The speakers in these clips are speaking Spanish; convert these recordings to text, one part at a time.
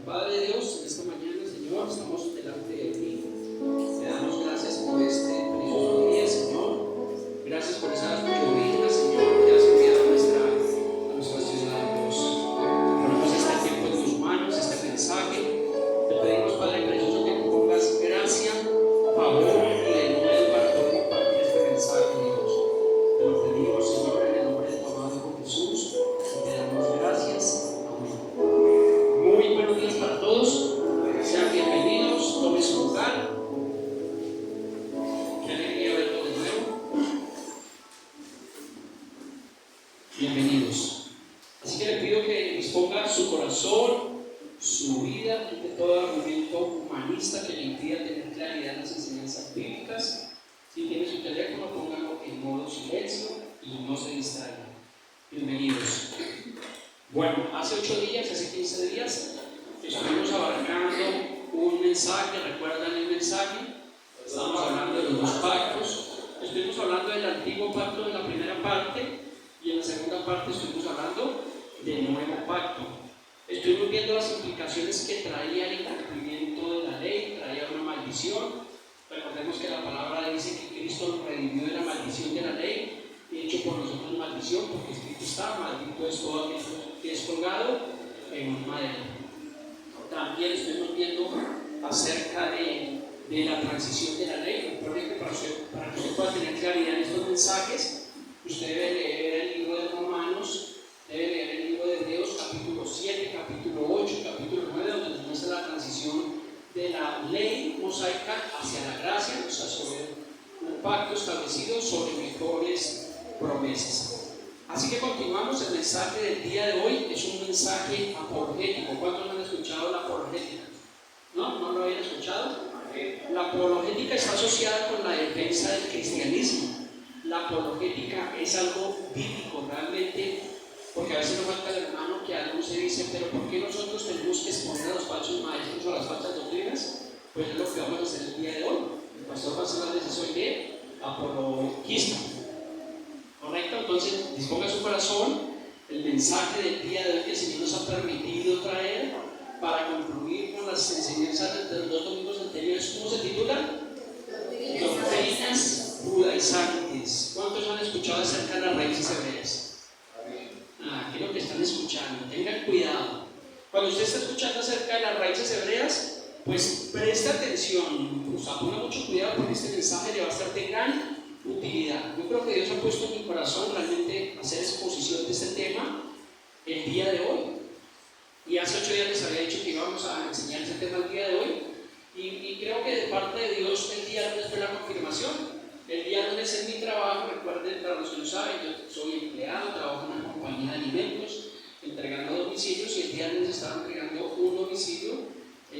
Padre Dios, en esta mañana, Señor, estamos delante de ti. Te damos gracias por este precioso día, Señor. Gracias por esa llovizna, Señor, que has enviado a nuestra ciudad, Dios. Ponemos este tiempo en tus manos, este mensaje. Te pedimos, Padre precioso, que tú pongas gracia, favor y denuedo para poder compartir este mensaje, Dios. Te lo pedimos, Señor, en el nombre de tu amado Hijo Jesús. Y te damos gracias. Muy buenos días para todos, sean bienvenidos, tomen su lugar. Qué alegría verlos de nuevo. Bienvenidos. Así que le pido que disponga su corazón, su vida, ante todo argumento humanista que le impida tener claridad en las enseñanzas bíblicas. Si tiene su teléfono, póngalo en modo silencio y no se distraigan. Bienvenidos. Bueno, hace 8 días, hace 15 días, estuvimos abarcando un mensaje. ¿Recuerdan el mensaje? Estábamos hablando de los dos pactos. Estuvimos hablando del antiguo pacto en la primera parte y en la segunda parte estuvimos hablando del nuevo pacto. Estuvimos viendo las implicaciones que traía el incumplimiento de la ley, traía una maldición. Recordemos que la palabra dice que Cristo nos redimió de la maldición de la ley, hecho por nosotros maldición, porque escrito está: maldito es todo aquel que es colgado en un madero. También estuvimos viendo acerca de la transición de la ley. Recuerden que para que usted pueda tener claridad en estos mensajes, usted debe leer el libro de Romanos, debe leer el libro de Hebreos, capítulo 7, capítulo 8, capítulo 9, donde nos muestra la transición de la ley mosaica hacia la gracia, o sea, sobre un pacto establecido sobre mejores promesas. Así que continuamos. El mensaje del día de hoy es un mensaje apologético. ¿Cuántos han escuchado la apologética? ¿No? ¿No lo habían escuchado? La apologética está asociada con la defensa del cristianismo. La apologética es algo bíblico realmente, porque a veces nos falta el hermano que algo se dice, pero ¿por qué nosotros tenemos que exponer a los falsos maestros o a las falsas doctrinas? Pues es lo que vamos a hacer el día de hoy. El pastor Marcelo dice: soy de apologista. ¿Correcto? Entonces, disponga su corazón. El mensaje del día de hoy que el Señor nos ha permitido traer para concluir con las enseñanzas de los 2 domingos anteriores. ¿Cómo se titula? Doctrinas judaizantes. ¿Cuántos han escuchado acerca de las raíces hebreas? ¿Qué es lo que están escuchando? Tengan cuidado. Cuando usted está escuchando acerca de las raíces hebreas, pues presta atención, ponga mucho cuidado, porque este mensaje le va a ser de gran utilidad. Yo creo que Dios ha puesto en mi corazón realmente hacer exposición de este tema el día de hoy. Y hace 8 días les había dicho que íbamos a enseñar ese tema el día de hoy. Y creo que de parte de Dios el día lunes fue la confirmación. El día lunes en mi trabajo, recuerden, para los que no saben, yo soy empleado, trabajo en una compañía de alimentos, entregando domicilios, y el día lunes estaba entregando un domicilio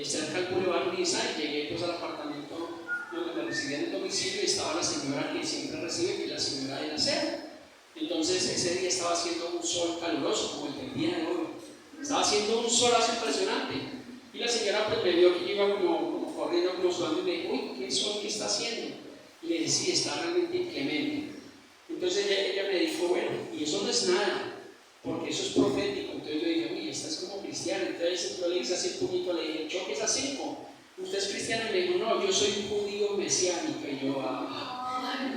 cerca del Boulevard Niza, y llegué pues al apartamento donde me recibían el domicilio y estaba la señora que siempre recibe, que es la señora de la seda. Entonces ese día estaba haciendo un sol caluroso, como el del día de hoy. Estaba haciendo un solazo impresionante. Y la señora pues me vio que iba como corriendo, como sudando, y me dijo: uy, ¿qué sol que está haciendo? Y le dije: sí, está realmente inclemente. Entonces ella me dijo: bueno, y eso no es nada, porque eso es profético. Entonces yo dije: uy, esta es como cristiana. Entonces yo le hice así el puñito, le dije: choques a 5. ¿Usted es cristiano? Y me dijo: no, yo soy judío mesiánico. Y yo,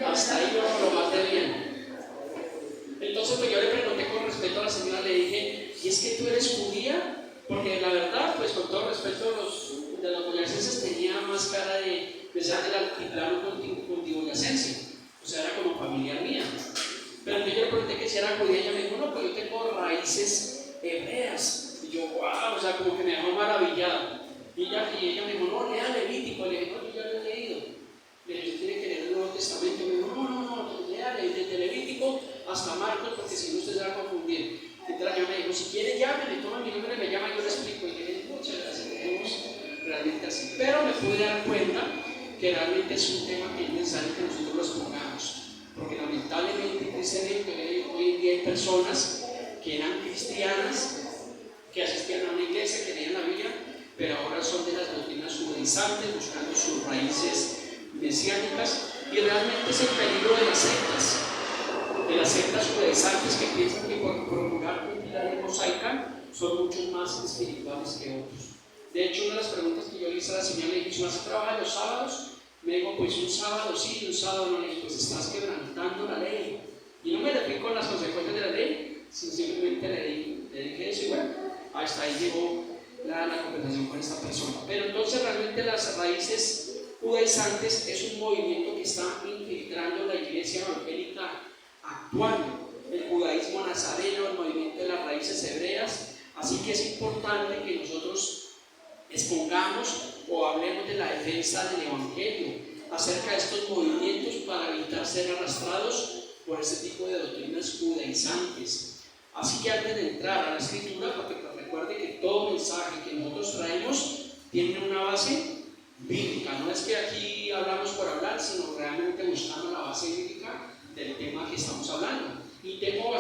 hasta ahí yo lo maté bien. Entonces pues yo le pregunté con respeto a la señora, le dije: ¿y es que tú eres judía? Porque la verdad, pues con todo respeto, de los boyacenses tenía más cara de ser del altiplano cundiboyacense. O sea, era como familiar mía. Pero yo le pregunté que si era judía, ella me dijo: no, pues yo tengo raíces hebreas. Y yo, wow, o sea, como que me dejó maravillado. Y ella me dijo: no, lea Levítico. Le dije: no, yo ya lo he leído. Le dije: usted tiene que leer el Nuevo Testamento. Me dijo: no, lea desde Levítico hasta Marcos, porque si no usted se va a confundir. Entonces ella me dijo: si quiere llámeme, toma mi número y me llama y yo le explico. Y le dije: muchas gracias, dejemos realmente así. Pero me pude dar cuenta que realmente es un tema que es necesario que nosotros lo expongamos, porque lamentablemente tristemente hoy en día hay personas que eran cristianas, que asistían a una iglesia, que leían la Biblia, pero ahora son de las doctrinas judaizantes, buscando sus raíces mesiánicas, y realmente es el peligro de las sectas judaizantes, que piensan que por promulgar cumplir la ley mosaica son muchos más espirituales que otros. De hecho, una de las preguntas que yo le hice a la señora, le dije, ¿vas a trabajar los sábados? Me dijo, pues un sábado sí, un sábado no. Le dije, pues estás quebrantando la ley. Y no me le fui con las consecuencias de la ley, simplemente le dije eso y bueno, hasta ahí llegó la conversación con esta persona. Pero entonces realmente las raíces judaizantes es un movimiento que está infiltrando la iglesia evangélica actual, el judaísmo nazareno, el movimiento de las raíces hebreas. Así que es importante que nosotros expongamos o hablemos de la defensa del evangelio acerca de estos movimientos para evitar ser arrastrados por este tipo de doctrinas judaizantes. Así que antes de entrar a la escritura, porque recuerde que todo mensaje que nosotros traemos tiene una base bíblica. No es que aquí hablamos por hablar, sino realmente buscando la base bíblica del tema que estamos hablando. Y tengo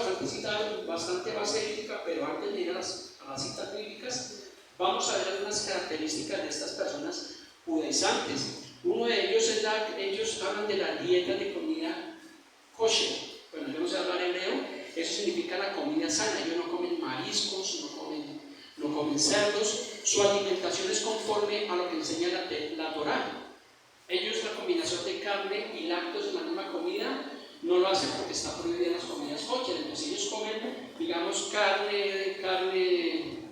bastante base bíblica, pero antes de ir a las citas bíblicas, vamos a ver algunas características de estas personas judaizantes. Uno de ellos es ellos hablan de la dieta de comida kosher. Bueno, yo no sé hablar hebreo, eso significa la comida sana. Ellos no comen mariscos, no comen cerdos. Su alimentación es conforme a lo que enseña la Torá. Ellos la combinación de carne y lácteos en la misma comida no lo hacen porque está prohibida en las comidas kosher. Entonces ellos comen, digamos, carne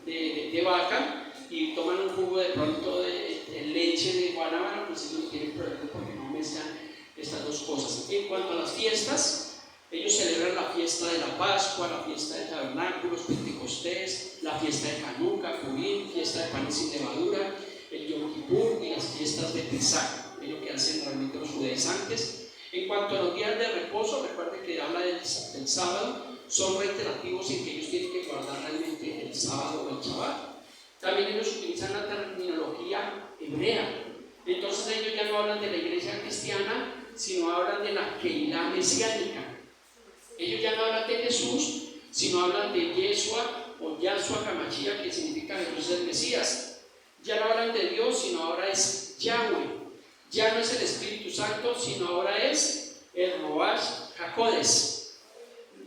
de vaca y toman un jugo de pronto de leche de guanábana, pues ellos no tienen problema porque no mezclan estas dos cosas. En cuanto a las fiestas, ellos celebran la fiesta de la Pascua, la fiesta de Tabernáculos, Pentecostés, la fiesta de Hanukkah, Purim, fiesta de panes sin levadura, el Yom Kippur y las fiestas de Pesach, es lo que hacen realmente los judaizantes. En cuanto a los días de reposo, recuerden que habla del sábado, son reiterativos en que ellos tienen que guardar realmente el sábado o el Shabbat. También ellos utilizan la terminología hebrea. Entonces ellos ya no hablan de la iglesia cristiana, sino hablan de la Keilah mesiánica. Ellos ya no hablan de Jesús, sino hablan de Yeshua o Yahshua HaMashiach, que significa Jesús es el Mesías. Ya no hablan de Dios, sino ahora es Yahweh. Ya no es el Espíritu Santo, sino ahora es el Ruach HaKodesh.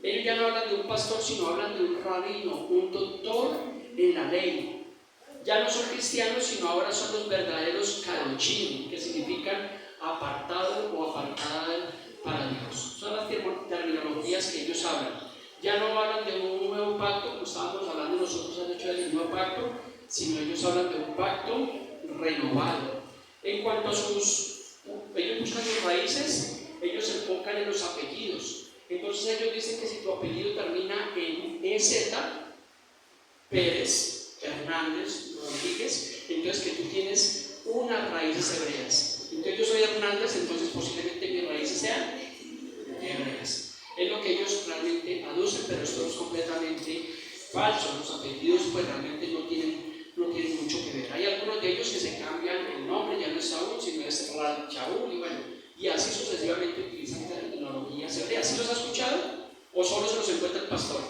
Ellos ya no hablan de un pastor, sino hablan de un rabino, un doctor en la ley. Ya no son cristianos, sino ahora son los verdaderos kadoshim, que significan apartado o apartada para Dios. Son las terminologías que ellos hablan. Ya no hablan de un nuevo pacto, como estábamos hablando nosotros al hecho del nuevo pacto, sino ellos hablan de un pacto renovado. En cuanto a ellos buscan sus raíces, ellos se enfocan en los apellidos. Entonces ellos dicen que si tu apellido termina en EZ, Pérez, Hernández, Rodríguez, entonces que tú tienes unas raíces hebreas. Entonces yo soy Hernández, entonces posiblemente mis raíces sean hebreas. Es lo que ellos realmente aducen, pero esto es completamente falso. Los apellidos pues realmente no tienen mucho que ver. Hay algunos de ellos que se cambian el nombre, ya no es Saúl, sino es Shaul, y bueno, y así sucesivamente utilizan terminologías hebreas. ¿Sí los ha escuchado? ¿O solo se los encuentra el pastor?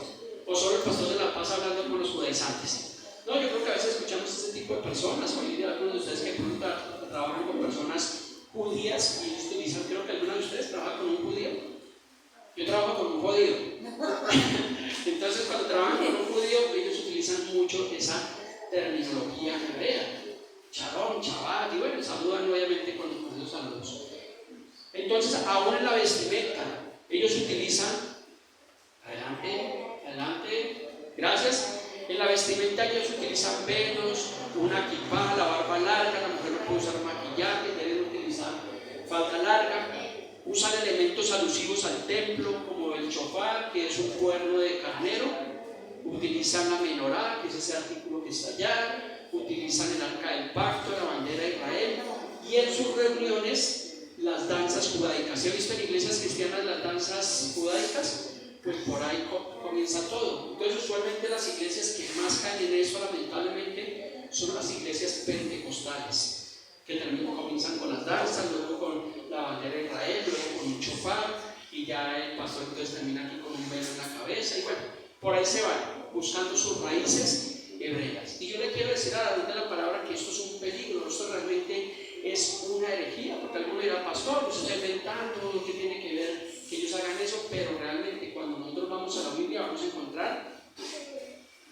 ¿O solo el pastor de la paz hablando con los judaizantes? No, yo creo que a veces escuchamos este tipo de personas. Hoy día algunos de ustedes que trabajan con personas judías y ellos utilizan, creo que algunos de ustedes trabajan con un judío. Yo trabajo con un judío. Entonces cuando trabajan con un judío, ellos utilizan mucho esa terminología hebrea. Shalom, Shabbat, y bueno, saludan obviamente con esos saludos. Entonces, aún en la vestimenta, ellos utilizan, adelante, gracias. En la vestimenta ellos utilizan velos, una kipá, la barba larga, la mujer no puede usar maquillaje, deben utilizar falda larga. Usan elementos alusivos al templo, como el shofar, que es un cuerno de carnero. Utilizan la menorá, que es ese artículo que está allá. Utilizan el arca del pacto, la bandera de Israel. Y en sus reuniones, las danzas judaicas. ¿Se ha visto en iglesias cristianas las danzas judaicas? Pues por ahí comienza todo. Entonces usualmente las iglesias que más caen en eso, lamentablemente, son las iglesias pentecostales, que comienzan con las danzas, luego con la bandera de Israel, luego con un shofar, y ya el pastor entonces termina aquí con un velo en la cabeza, y bueno, por ahí se van buscando sus raíces hebreas. Y yo le quiero decir a la luz de la palabra que esto es un peligro, esto realmente es una herejía, porque alguno dirá, pastor, pues está inventando, ¿qué tiene que ver que ellos hagan eso? Pero realmente cuando nosotros vamos a la Biblia vamos a encontrar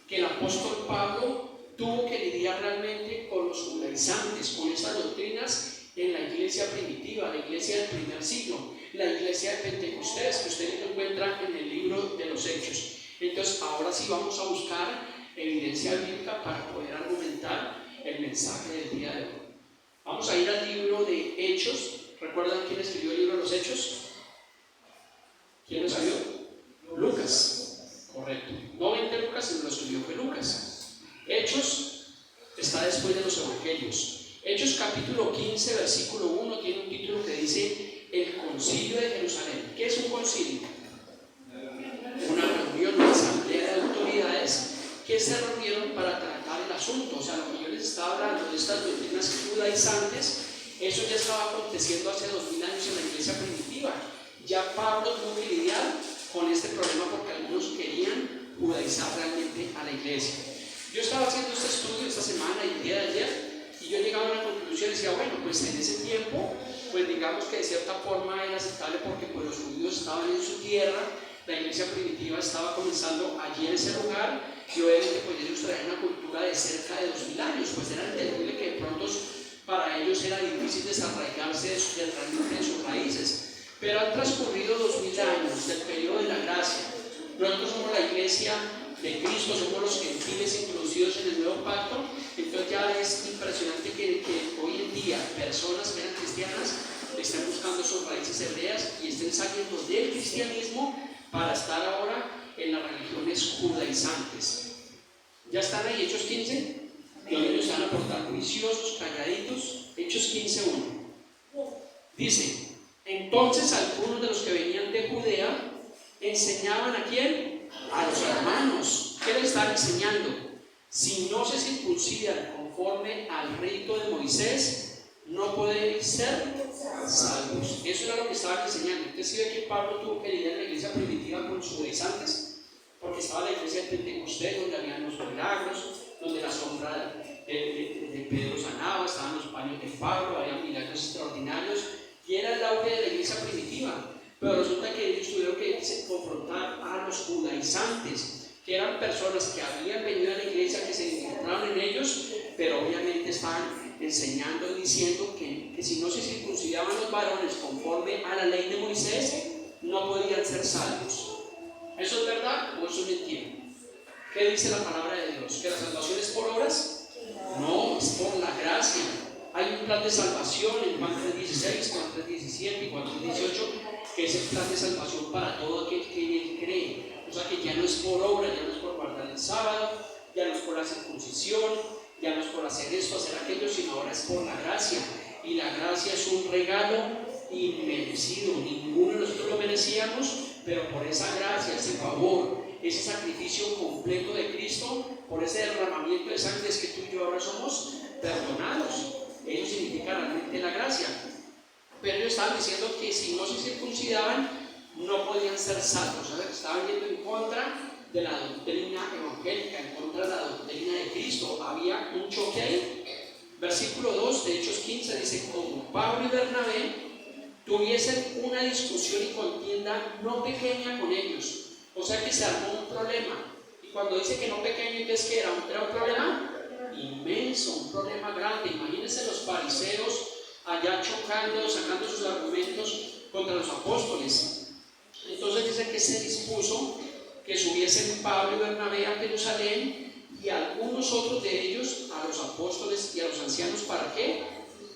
que el apóstol Pablo tuvo que lidiar realmente con judaizantes, con estas doctrinas en la iglesia primitiva, la iglesia del primer siglo, la iglesia de Pentecostés, que usted lo encuentra en el libro de los Hechos. Entonces, ahora sí vamos a buscar evidencia bíblica para poder argumentar el mensaje del día de hoy. Vamos a ir al libro de Hechos. ¿Recuerdan quién escribió el libro de los Hechos? ¿Quién lo escribió? Lucas. Correcto. No 20 Lucas, sino lo escribió fue Lucas. Hechos está después de los Evangelios. Hechos capítulo 15, versículo 1 tiene un título que dice el Concilio de Jerusalén. ¿Qué es un concilio? Una reunión, una asamblea de autoridades que se reunieron para tratar el asunto. O sea, lo que yo les estaba hablando de estas doctrinas judaizantes, eso ya estaba aconteciendo hace 2000 años en la iglesia primitiva. Ya Pablo tuvo que lidiar con este problema porque algunos querían judaizar realmente a la iglesia. Yo estaba haciendo este estudio esta semana y el día de ayer, y yo llegaba a una conclusión y decía, bueno, pues en ese tiempo, pues digamos que de cierta forma era aceptable porque pues los judíos estaban en su tierra, la iglesia primitiva estaba comenzando allí en ese lugar, y obviamente pues ellos traían una cultura de cerca de 2000 años, pues era entendible que de pronto para ellos era difícil desarraigarse realmente de sus raíces. Pero han transcurrido 2000 años del periodo de la gracia. Nosotros somos la iglesia de Cristo, somos los gentiles introducidos en el nuevo pacto. Entonces ya es impresionante que hoy en día personas que eran cristianas estén buscando sus raíces hebreas y estén saliendo del cristianismo para estar ahora en las religiones judaizantes. ¿Ya están ahí Hechos 15? Los niños están aportando juiciosos, calladitos. Hechos 15:1 dice: entonces algunos de los que venían de Judea enseñaban ¿a quién? A los hermanos. ¿Qué les estaban enseñando? Si no se circuncidan conforme al rito de Moisés, no podéis ser salvos. Eso era lo que estaban enseñando. Usted sí ve que Pablo tuvo que lidiar en la iglesia primitiva con sus judaizantes, porque estaba la iglesia de Pentecostés, donde habían los milagros, donde la sombra de Pedro sanaba, estaban los paños de Pablo, había milagros extraordinarios, y era el auge de la iglesia primitiva. Pero resulta que ellos tuvieron que confrontar a los judaizantes, que eran personas que habían venido a la iglesia, que se encontraron en ellos, pero obviamente estaban enseñando y diciendo que si no se circuncidaban los varones conforme a la ley de Moisés, no podían ser salvos. ¿Eso es verdad o eso es mentira? ¿Qué dice la palabra de Dios? ¿Que la salvación es por obras? No, es por la gracia. Hay un plan de salvación en Juan 3:16, Juan 3:17 y Juan 3:18, que es el plan de salvación para todo aquel que en él cree. O sea que ya no es por obra, ya no es por guardar el sábado, ya no es por la circuncisión, ya no es por hacer esto, hacer aquello, sino ahora es por la gracia. Y la gracia es un regalo inmerecido. Ninguno de nosotros lo merecíamos, pero por esa gracia, ese favor, ese sacrificio completo de Cristo, por ese derramamiento de sangre, es que tú y yo ahora somos perdonados. Eso significa realmente la gracia. Pero ellos estaban diciendo que si no se circuncidaban, no podían ser salvos. O sea, que estaban yendo en contra de la doctrina evangélica, en contra de la doctrina de Cristo. Había un choque ahí. Versículo 2 de Hechos 15 dice: como Pablo y Bernabé tuviesen una discusión y contienda no pequeña con ellos. O sea que se armó un problema. Y cuando dice que no pequeño, entonces ¿qué era? ¿Era un problema? Inmenso, un problema grande. Imagínense los fariseos allá chocando, sacando sus argumentos contra los apóstoles. Entonces dice que se dispuso que subiesen Pablo y Bernabé a Jerusalén y algunos otros de ellos a los apóstoles y a los ancianos. ¿Para qué?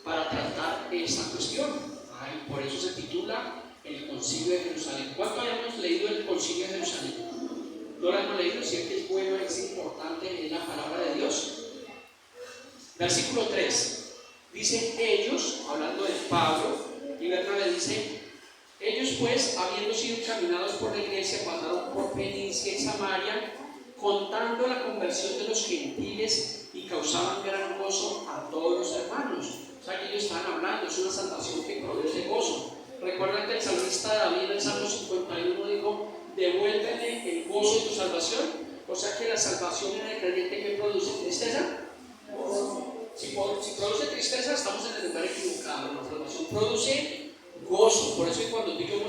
Para tratar esta cuestión. Por eso se titula el Concilio de Jerusalén. ¿Cuánto habíamos leído el Concilio de Jerusalén? ¿No lo hemos leído? Si es que es bueno, es importante en la palabra de Dios. Versículo 3 dice: ellos, hablando de Pablo y Bernabé, dice: ellos pues, habiendo sido encaminados por la iglesia, pasaron por Fenicia y Samaria, contando la conversión de los gentiles, y causaban gran gozo a todos los hermanos. O sea que ellos estaban hablando, es una salvación que produce gozo. Recuerdan que el salmista David en el Salmo 51 dijo: devuélveme el gozo de tu salvación. O sea que la salvación en el creyente, ¿qué produce? ¿Tristeza? Si produce tristeza, estamos en el lugar equivocado. La salvación produce gozo. Por eso cuando tú y yo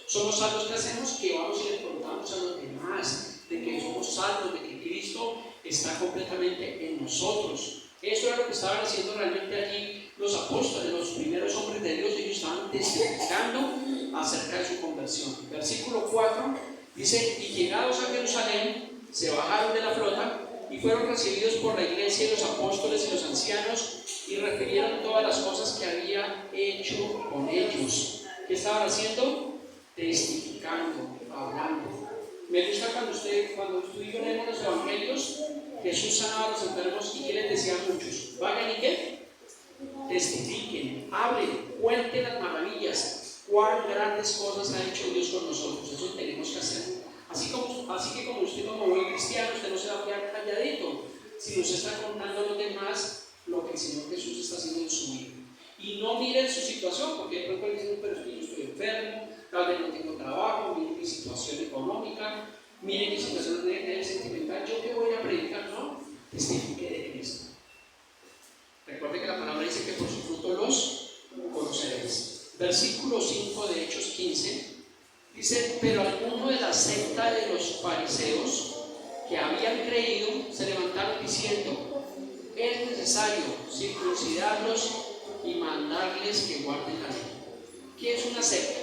somos salvos, ¿qué hacemos? Que vamos y le contamos a los demás de que somos salvos, de que Cristo está completamente en nosotros. Eso era lo que estaban haciendo realmente allí los apóstoles, los primeros hombres de Dios. Ellos estaban testificando acerca de su conversión. Versículo 4 dice: y llegados a Jerusalén, se bajaron de la flota y fueron recibidos por la iglesia y los apóstoles y los ancianos, y refirieron todas las cosas que había hecho con ellos. ¿Qué estaban haciendo? Testificando, hablando. Me gusta cuando tú y yo leemos los evangelios. Jesús sanaba a los enfermos y ¿qué les decía a muchos? Vayan y ¿qué? Testifiquen, hablen, cuenten las maravillas, cuán grandes cosas ha hecho Dios con nosotros. Eso tenemos que hacer. Así que como usted, como buen cristiano, usted no se va a quedar calladito, sino se está contando a los demás lo que el Señor Jesús está haciendo en su vida. Y no miren su situación, porque de pronto dicen: pero es que yo estoy enfermo, tal vez no tengo trabajo, miren mi situación económica, miren mi situación sentimental, yo te voy a predicar. No, testifique de Cristo. Recuerde que la palabra dice que por su fruto los conoceréis. Versículo 5 de Hechos 15 dice: pero algunos de la secta de los fariseos que habían creído se levantaron diciendo: es necesario circuncidarlos y mandarles que guarden la ley. ¿Qué es una secta?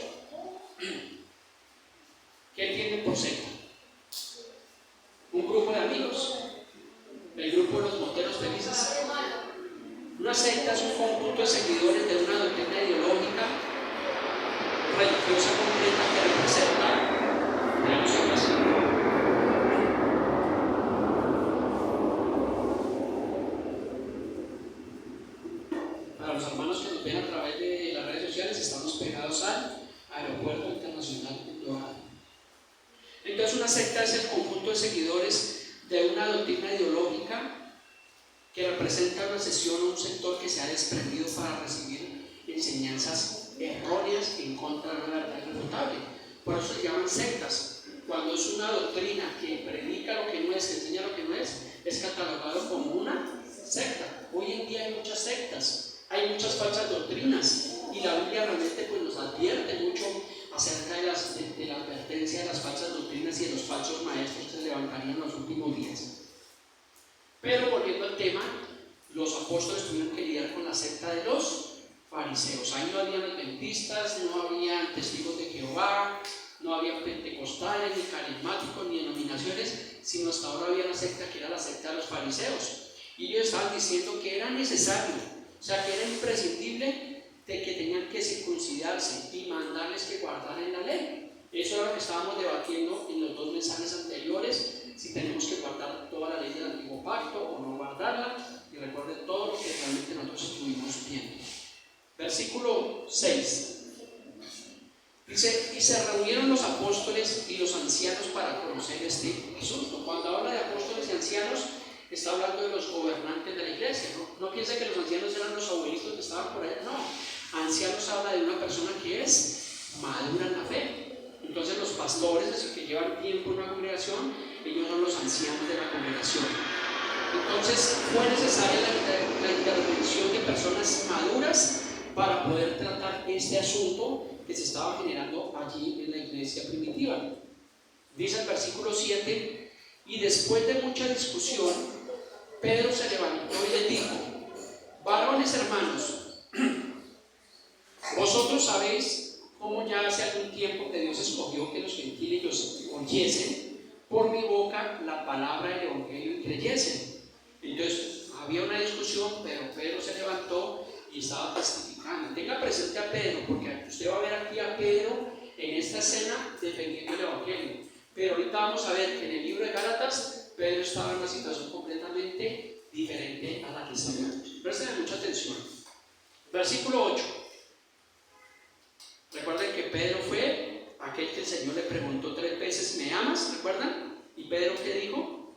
¿Qué entienden por secta? Un grupo de amigos, el grupo de los moteros felices. Una secta es un conjunto de seguidores de una doctrina ideológica religiosa completa que representa, digamos así, para los hermanos que nos ven a través de las redes sociales, estamos pegados al Aeropuerto Internacional de Doha. Entonces, una secta es el conjunto de seguidores de una doctrina ideológica que representa una sección o un sector que se ha desprendido para recibir enseñanzas erróneas en contra de una verdad irrefutable. Por eso se llaman sectas. Cuando es una doctrina que predica lo que no es, que enseña lo que no es catalogado como una secta. Hoy en día hay muchas sectas, hay muchas falsas doctrinas, y la Biblia realmente pues, nos advierte mucho acerca de la advertencia de las falsas doctrinas y de los falsos maestros que se levantarían en los últimos días. Pero volviendo al tema, los apóstoles tuvieron que lidiar con la secta de los fariseos. Ahí no habían adventistas, no habían testigos de Jehová, no había pentecostales, ni carismáticos, ni denominaciones, sino hasta ahora había una secta que era la secta de los fariseos. Y ellos estaban diciendo que era necesario, o sea, que era imprescindible de que tenían que circuncidarse y mandarles que guardaran la ley. Eso era lo que estábamos debatiendo en los dos mensajes anteriores, si tenemos que guardar toda la ley del antiguo pacto o no guardarla, y recuerden todo lo que realmente nosotros estuvimos viendo. Versículo 6 dice: y se reunieron los apóstoles y los ancianos para conocer este asunto. Cuando habla de apóstoles y ancianos, está hablando de los gobernantes de la iglesia. No piense que los ancianos eran los abuelitos que estaban por ahí, no. Ancianos habla de una persona que es madura en la fe. Entonces los pastores, es decir, que llevan tiempo en una congregación, ellos son los ancianos de la congregación. Entonces fue necesaria la intervención de personas maduras para poder tratar este asunto que se estaba generando allí en la iglesia primitiva. Dice el versículo 7: y después de mucha discusión, Pedro se levantó y les dijo: varones hermanos, vosotros sabéis cómo ya hace algún tiempo que Dios escogió que los gentiles oyesen por mi boca la palabra del evangelio y creyesen. Entonces había una discusión, pero Pedro se levantó y estaba testificando. Tenga presente a Pedro, porque usted va a ver aquí a Pedro en esta escena defendiendo el evangelio. Pero ahorita vamos a ver que en el libro de Gálatas Pedro estaba en una situación completamente diferente a la que estamos. Presten mucha atención. Versículo 8. Recuerden que Pedro fue aquel que el Señor le preguntó 3 veces: ¿me amas? ¿Recuerdan? ¿Y Pedro qué dijo?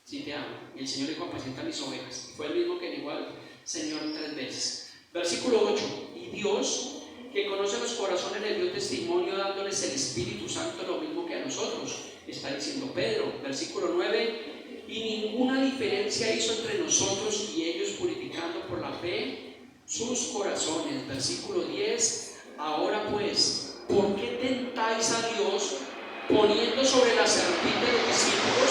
Sí, te amo. Y el Señor dijo: apacienta mis ovejas. Y fue el mismo que negó al Señor 3 veces. Versículo 8. Y Dios, que conoce los corazones, le dio testimonio dándoles el Espíritu Santo, lo mismo que a nosotros. Está diciendo Pedro. Versículo 9. Y ninguna diferencia hizo entre nosotros y ellos, purificando por la fe sus corazones. Versículo 10. Ahora pues, ¿por qué tentáis a Dios poniendo sobre la serpiente de los discípulos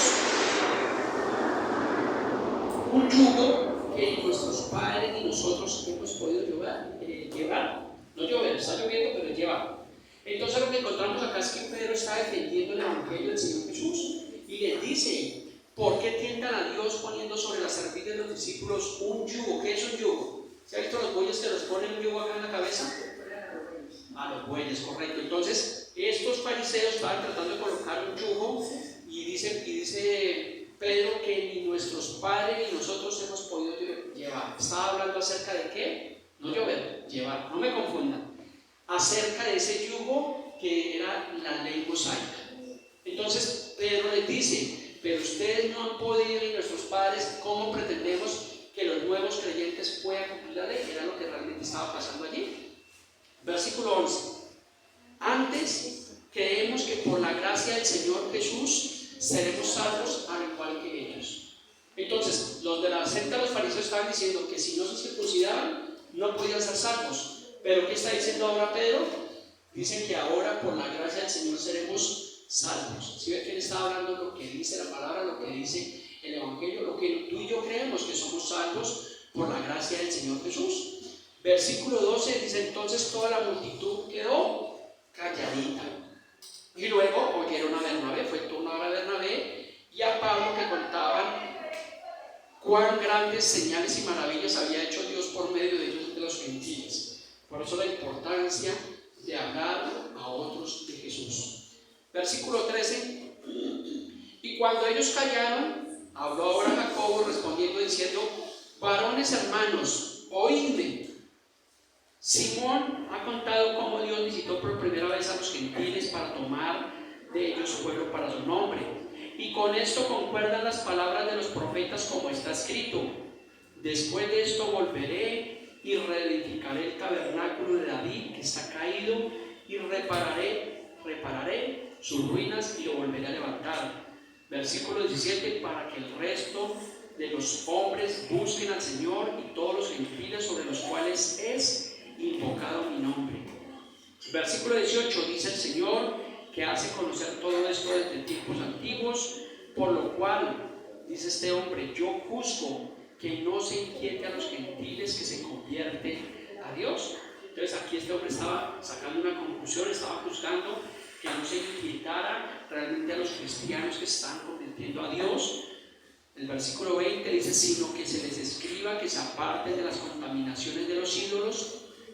un yugo que ni nuestros padres ni nosotros hemos podido llevar. No llover, está lloviendo, pero llevar. Entonces lo que encontramos acá es que Pedro está defendiendo el Evangelio del Señor Jesús y les dice: ¿por qué tientan a Dios poniendo sobre la cerviz de los discípulos un yugo? ¿Qué es un yugo? ¿Se ha visto los bueyes que los ponen un yugo acá en la cabeza? A los bueyes, correcto. Entonces, estos fariseos estaban tratando de colocar un yugo y dice Pedro que ni nuestros padres ni nosotros hemos podido llevar. Estaba hablando acerca de ¿qué? No llover, llevar, no me confundan. Acerca de ese yugo que era la ley mosaica. Entonces, Pedro les dice: pero ustedes no han podido, ni nuestros padres, ¿cómo pretendemos que los nuevos creyentes puedan cumplir la ley? Era lo que realmente estaba pasando allí. Versículo 11. Antes creemos que por la gracia del Señor Jesús seremos salvos al igual que ellos. Entonces, los de la secta de los fariseos estaban diciendo que si no se circuncidaban no podían ser salvos. Pero ¿qué está diciendo ahora Pedro? Dicen que ahora por la gracia del Señor seremos salvos. ¿Sí ve que él está hablando lo que dice la palabra, lo que dice el Evangelio, lo que tú y yo creemos, que somos salvos por la gracia del Señor Jesús? Versículo 12 dice: entonces toda la multitud quedó calladita. Y luego oyeron a Bernabé, fue turno a Bernabé y a Pablo, que contaban cuán grandes señales y maravillas había hecho Dios por medio de ellos entre los gentiles. Por eso la importancia de hablar a otros de Jesús. Versículo 13. Y cuando ellos callaron, habló ahora Jacobo respondiendo diciendo: varones hermanos, oídme. Simón ha contado cómo Dios visitó por primera vez a los gentiles para tomar de ellos pueblo para su nombre. Y con esto concuerdan las palabras de los profetas, como está escrito: después de esto volveré y reedificaré el tabernáculo de David que está caído, y repararé sus ruinas y lo volveré a levantar. Versículo 17: para que el resto de los hombres busquen al Señor, y todos los gentiles sobre los cuales es invocado mi nombre. Versículo 18: dice el Señor, que hace conocer todo esto desde tiempos antiguos, por lo cual, dice este hombre, yo juzgo que no se inquiete a los gentiles que se convierten a Dios. Entonces aquí este hombre estaba sacando una conclusión, estaba juzgando que no se inquietara realmente a los cristianos que se están convirtiendo a Dios. El versículo 20 dice: sino que se les escriba que se aparten de las contaminaciones de los ídolos,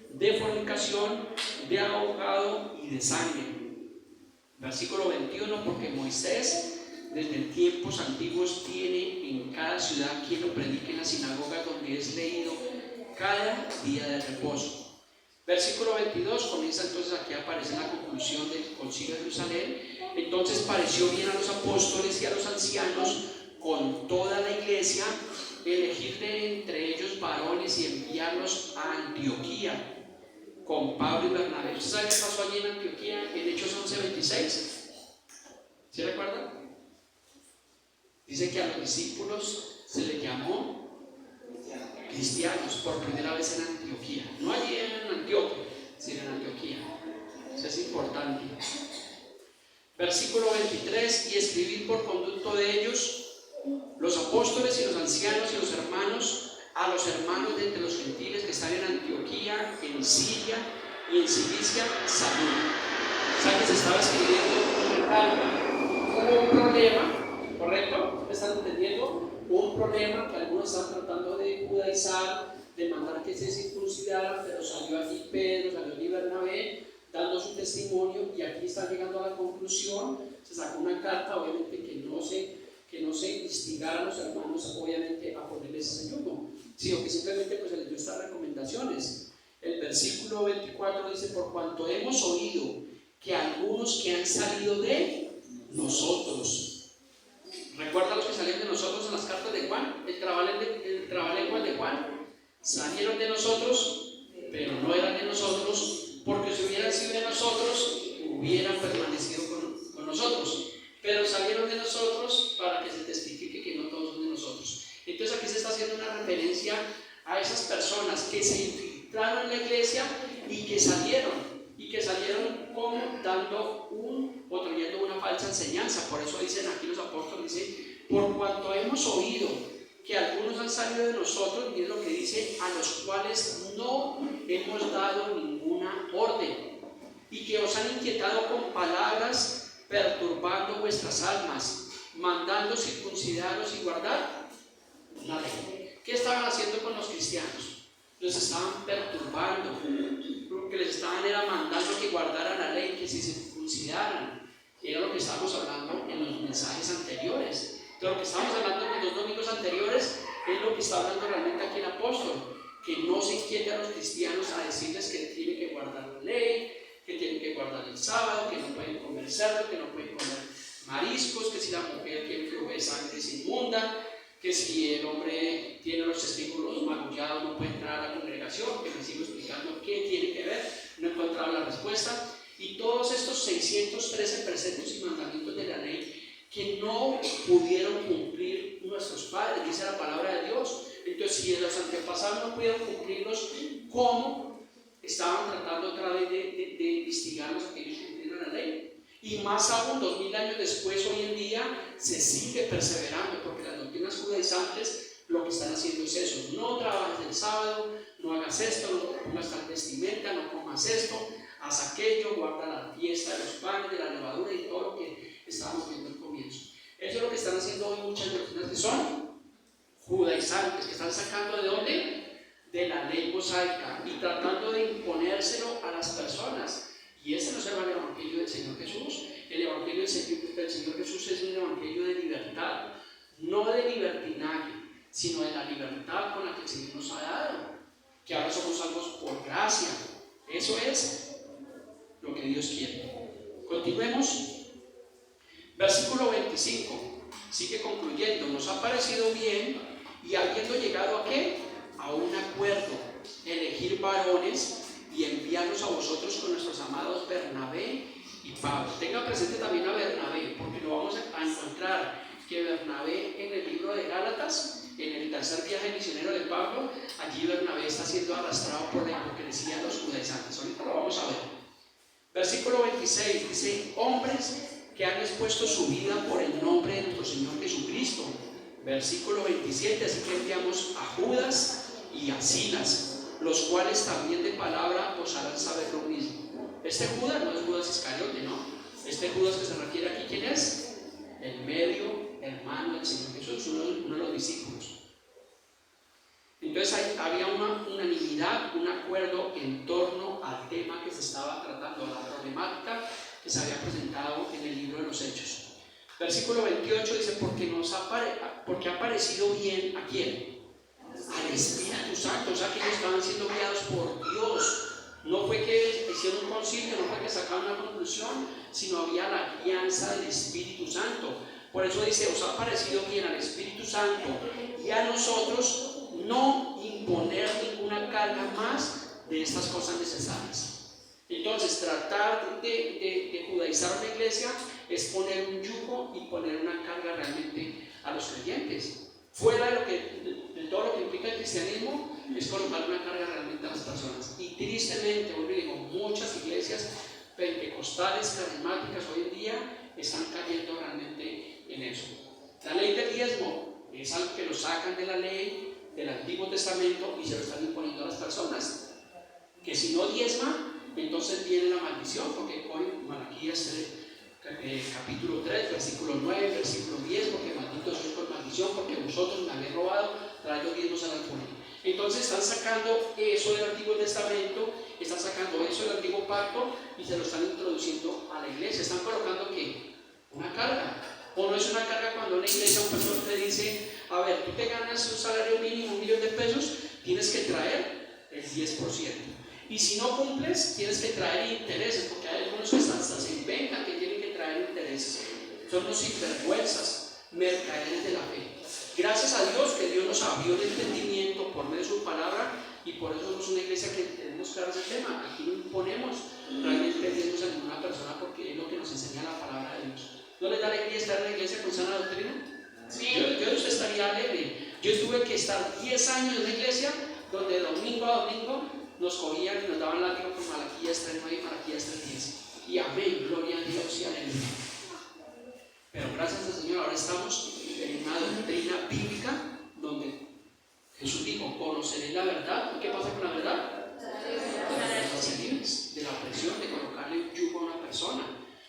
de fornicación, de ahogado y de sangre. Versículo 21: porque Moisés desde tiempos antiguos tiene en cada ciudad quien lo predique en las sinagogas, donde es leído cada día de reposo. Versículo 22 comienza entonces, aquí aparece la conclusión del concilio de Jerusalén. Entonces pareció bien a los apóstoles y a los ancianos con toda la iglesia elegir de entre ellos varones y enviarlos a Antioquía con Pablo y Bernabé. ¿Usted sabe qué pasó allí en Antioquía en Hechos 11:26? ¿Sí recuerdan? Dice que a los discípulos se les llamó cristianos por primera vez en Antioquía. No allí en Antioquia, sino en Antioquía. Eso es importante. Versículo 23: y escribir por conducto de ellos, los apóstoles y los ancianos y los hermanos, a los hermanos de entre los gentiles que están en Antioquía, en Siria y en Cilicia, salud. O sea que se estaba escribiendo una carta. Hubo un problema, ¿correcto? ¿Me están entendiendo? Hubo un problema que algunos estaban tratando de judaizar, de mandar que se circuncidaran, pero salió allí Pedro, salió allí Bernabé, dando su testimonio, y aquí están llegando a la conclusión. Se sacó una carta, obviamente, que no se instigaran a los hermanos, obviamente, a ponerles ese ayuno, sino que simplemente pues, se les dio estas recomendaciones. El versículo 24 dice: por cuanto hemos oído que algunos que han salido de nosotros. ¿Recuerdan los que salieron de nosotros en las cartas de Juan? El trabalenguas de Juan. Salieron de nosotros, pero no eran de nosotros, porque si hubieran sido de nosotros, hubieran permanecido con nosotros. Pero salieron de nosotros para que se testifique que no todos son de nosotros. Entonces aquí se está haciendo una referencia a esas personas que se infiltraron en la iglesia y que salieron como dando o trayendo una falsa enseñanza. Por eso dicen aquí los apóstoles, dicen: por cuanto hemos oído que algunos han salido de nosotros, miren lo que dice, a los cuales no hemos dado ninguna orden, y que os han inquietado con palabras, perturbando vuestras almas, mandando circuncidaros y guardar la ley. ¿Qué estaban haciendo con los cristianos? Los estaban perturbando, lo que les estaban era mandando que guardaran la ley, que se circuncidaran. Era lo que estábamos hablando en los mensajes anteriores. De lo que estábamos hablando en los domingos anteriores es lo que está hablando realmente aquí el apóstol, que no se inquiete a los cristianos a decirles que tienen que guardar la ley, que tienen que guardar el sábado, que no pueden comer cerdo, que no pueden comer mariscos, que si la mujer tiene flujo de sangre es inmunda, que si el hombre tiene los testículos magullados no puede entrar a la congregación, que me sigo explicando qué tiene que ver, no he encontrado la respuesta. Y todos estos 613 preceptos y mandamientos de la ley que no pudieron cumplir nuestros padres, dice la palabra de Dios. Entonces, si los antepasados no pudieron cumplirlos, ¿cómo estaban tratando otra vez de instigarnos a que ellos cumplieran la ley? Y más aún, 2000 años después, hoy en día, se sigue perseverando, porque las doctrinas judaizantes lo que están haciendo es eso: no trabajes el sábado, no hagas esto, no pongas tal vestimenta, no comas esto, haz aquello, guarda la fiesta de los panes, de la levadura y todo lo que estábamos viendo al comienzo. Eso es lo que están haciendo hoy muchas doctrinas que son judaizantes, que están sacando ¿de dónde? De la ley mosaica y tratando de imponérselo a las personas. Y ese no es el evangelio del Señor Jesús. El evangelio del Señor Jesús es un evangelio de libertad, no de libertinaje, sino de la libertad con la que el Señor nos ha dado, que ahora somos salvos por gracia. Eso es lo que Dios quiere. Continuemos. Versículo 25, sigue concluyendo: nos ha parecido bien, y habiendo llegado ¿a qué? A un acuerdo, elegir varones y enviarlos a vosotros con nuestros amados Bernabé y Pablo. Tenga presente también a Bernabé, porque lo vamos a encontrar que Bernabé en el libro de Gálatas, en el tercer viaje misionero de Pablo, allí Bernabé está siendo arrastrado por la hipocresía de los judaizantes. Ahorita lo vamos a ver. Versículo 26 dice: hombres que han expuesto su vida por el nombre de nuestro Señor Jesucristo. Versículo 27, así que enviamos a Judas y a Silas, los cuales también de palabra os harán saber lo mismo. Este Judas no es Judas Iscariote, ¿no? Este Judas que se refiere aquí, ¿quién es? El medio hermano del Señor Jesús, uno de los discípulos. Entonces había una unanimidad, un acuerdo en torno al tema que se estaba tratando, la problemática que se había presentado en el libro de los Hechos. Versículo 28 dice: porque ha parecido bien ¿a quién? Al Espíritu Santo. O sea que ellos estaban siendo guiados por Dios. No fue que hicieron un concilio, no fue que sacaron una conclusión, sino había la guianza del Espíritu Santo. Por eso dice: os ha parecido bien al Espíritu Santo y a nosotros no imponer ninguna carga más de estas cosas necesarias. Entonces, tratar de judaizar una iglesia es poner un yugo y poner una carga realmente a los creyentes. Fuera de todo lo que implica el cristianismo, es colocar una carga realmente a las personas. Y tristemente, hoy digo, muchas iglesias pentecostales, carismáticas hoy en día están cayendo realmente en eso. La ley del diezmo es algo que lo sacan de la ley del Antiguo Testamento y se lo están imponiendo a las personas. Que si no diezma, entonces viene la maldición, porque hoy Malaquías capítulo 3, versículo 9, versículo 10, porque malditos sois con maldición, porque vosotros me habéis robado, traed los diezmos al alfolí. Entonces están sacando eso del Antiguo Testamento, están sacando eso del Antiguo Pacto y se lo están introduciendo a la iglesia. Están colocando ¿qué? Una carga. O no es una carga cuando una iglesia, un pastor te dice: a ver, tú te ganas un salario mínimo, 1 millón de pesos, tienes que traer el 10%. Y si no cumples, tienes que traer intereses, porque hay algunos que hasta se inventan que tienen que traer intereses. Son los sinvergüenzas, mercaderes de la fe. Gracias a Dios que Dios nos abrió el entendimiento por medio de su palabra, y por eso somos una iglesia que tenemos claro ese tema. Aquí no imponemos realmente diezmos a ninguna persona, porque es lo que nos enseña la palabra de Dios. ¿No les da alegría estar en la iglesia con sana doctrina? Sí. Yo no estaría alegre. Yo tuve que estar 10 años en la iglesia, donde domingo a domingo nos cogían y nos daban látigo con Malaquías 3:9 y Malaquías 3:10. Y amén, gloria a Dios y aleluya. Pero gracias al Señor ahora estamos en una doctrina bíblica donde Jesús dijo, conoceréis la verdad. ¿Y qué pasa con la verdad? Ser libres de la presión de colocarle un yugo a una persona.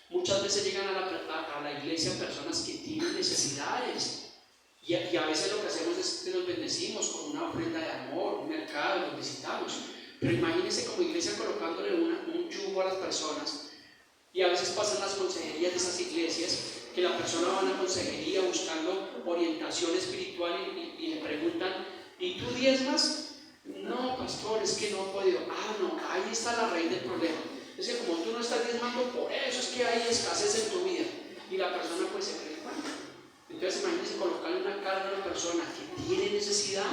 Muchas veces llegan a la iglesia personas que tienen necesidades y a veces lo que hacemos es que los bendecimos con una ofrenda de amor, un mercado, los visitamos. Pero imagínense como iglesia colocándole un yugo a las personas, y a veces pasan las consejerías de esas iglesias que la persona va a una consejería buscando orientación espiritual y le preguntan, ¿y tú diezmas? No, pastor, es que no he podido. No, ahí está la raíz del problema. Es que como tú no estás diezmando, por eso es que hay escasez en tu vida. Y la persona pues se cree mal. Entonces imagínense colocarle una carga a una persona que tiene necesidad,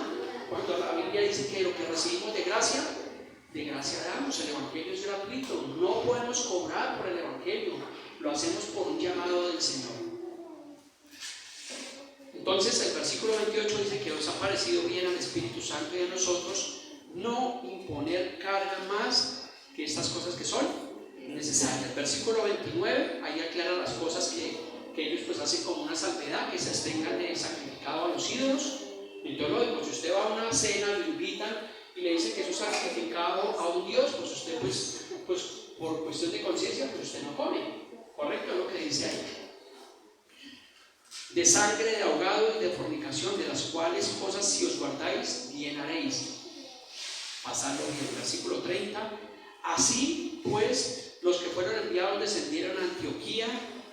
cuando la Biblia dice que lo que recibimos de gracia damos. El Evangelio es gratuito, no podemos cobrar por el Evangelio, lo hacemos por un llamado del Señor. Entonces el versículo 28 dice que os ha parecido bien al Espíritu Santo y a nosotros no imponer carga más que estas cosas que son necesarias. El versículo 29 ahí aclara las cosas que ellos pues hacen como una salvedad, que se abstengan de sacrificado a los ídolos. Entonces lo digo, si usted va a una cena, lo invitan y le dicen que eso es sacrificado a un Dios, pues usted pues por cuestión de conciencia pues usted no come. Correcto, es lo que dice ahí. De sangre de ahogado y de fornicación, de las cuales cosas si os guardáis, bien haréis. Pasando bien, versículo 30. Así pues, los que fueron enviados descendieron a Antioquía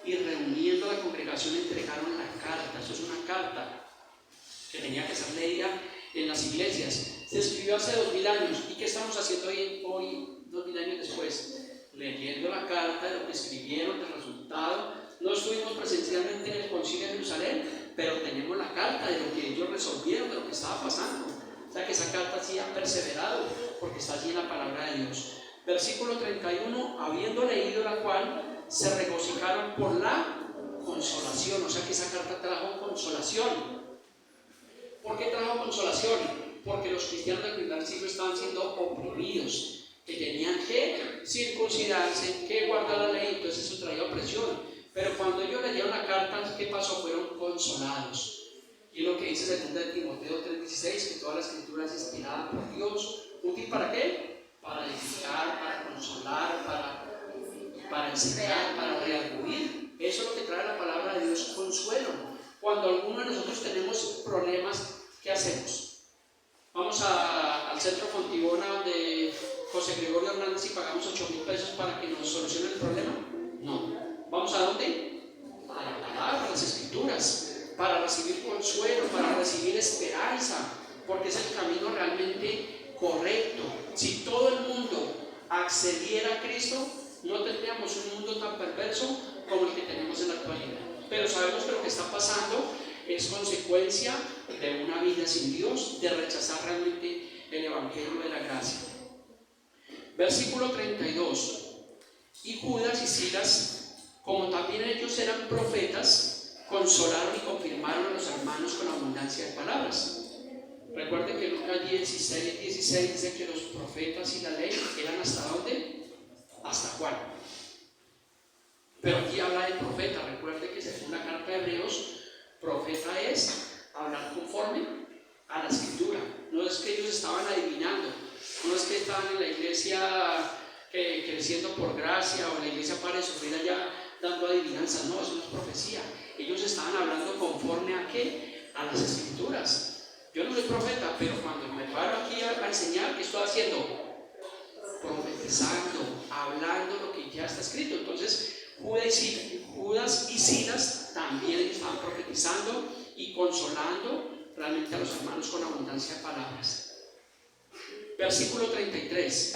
y reuniendo a la congregación entregaron la carta. Eso es una carta que tenía que ser leída en las iglesias. Se escribió hace 2000 años. ¿Y qué estamos haciendo hoy 2000 años después? Leyendo la carta de lo que escribieron, del resultado. No estuvimos presencialmente en el concilio de Jerusalén, pero tenemos la carta de lo que ellos resolvieron, de lo que estaba pasando. O sea que esa carta sí ha perseverado, porque está allí en la palabra de Dios. Versículo 31, habiendo leído la cual, se regocijaron por la consolación. O sea que esa carta trajo consolación. ¿Por qué trajo consolación? Porque los cristianos del primer siglo estaban siendo oprimidos, que tenían que circuncidarse, que guardar la ley, entonces eso traía opresión. Pero cuando ellos leyeron la carta, ¿qué pasó? Fueron consolados. Y lo que dice 2 de Timoteo 3:16, que toda la escritura es inspirada por Dios. ¿Útil para qué? Para edificar, para consolar, para enseñar, para redarguir. Eso es lo que trae la palabra de Dios, consuelo. Cuando alguno de nosotros tenemos problemas, ¿qué hacemos? Vamos al centro Fontibona donde José Gregorio Hernández y pagamos 8,000 pesos para que nos solucione el problema. No. ¿Vamos a dónde? A la palabra, a las escrituras, para recibir consuelo, para recibir esperanza, porque es el camino realmente correcto. Si todo el mundo accediera a Cristo, no tendríamos un mundo tan perverso como el que tenemos en la actualidad. Pero sabemos que lo que está pasando es consecuencia de una vida sin Dios, de rechazar realmente el Evangelio de la gracia. Versículo 32. Y Judas y Silas, como también ellos eran profetas, consolaron y confirmaron a los hermanos con abundancia de palabras. Recuerden que Lucas 16 dice que los profetas y la ley eran ¿hasta dónde? Hasta Juan. Pero aquí habla de profeta. Recuerde que según la carta de Hebreos, profeta es hablar conforme a la escritura. No es que ellos estaban adivinando, no es que estaban en la iglesia creciendo por gracia o en la iglesia para sufrir allá dando adivinanzas. No, eso no es profecía. Ellos estaban hablando conforme a ¿qué? A las escrituras. Yo no soy profeta, pero cuando me paro aquí a enseñar, ¿qué estoy haciendo? Profetizando, hablando lo que ya está escrito. Entonces Judas y Silas también estaban profetizando y consolando realmente a los hermanos con abundancia de palabras. Versículo 33.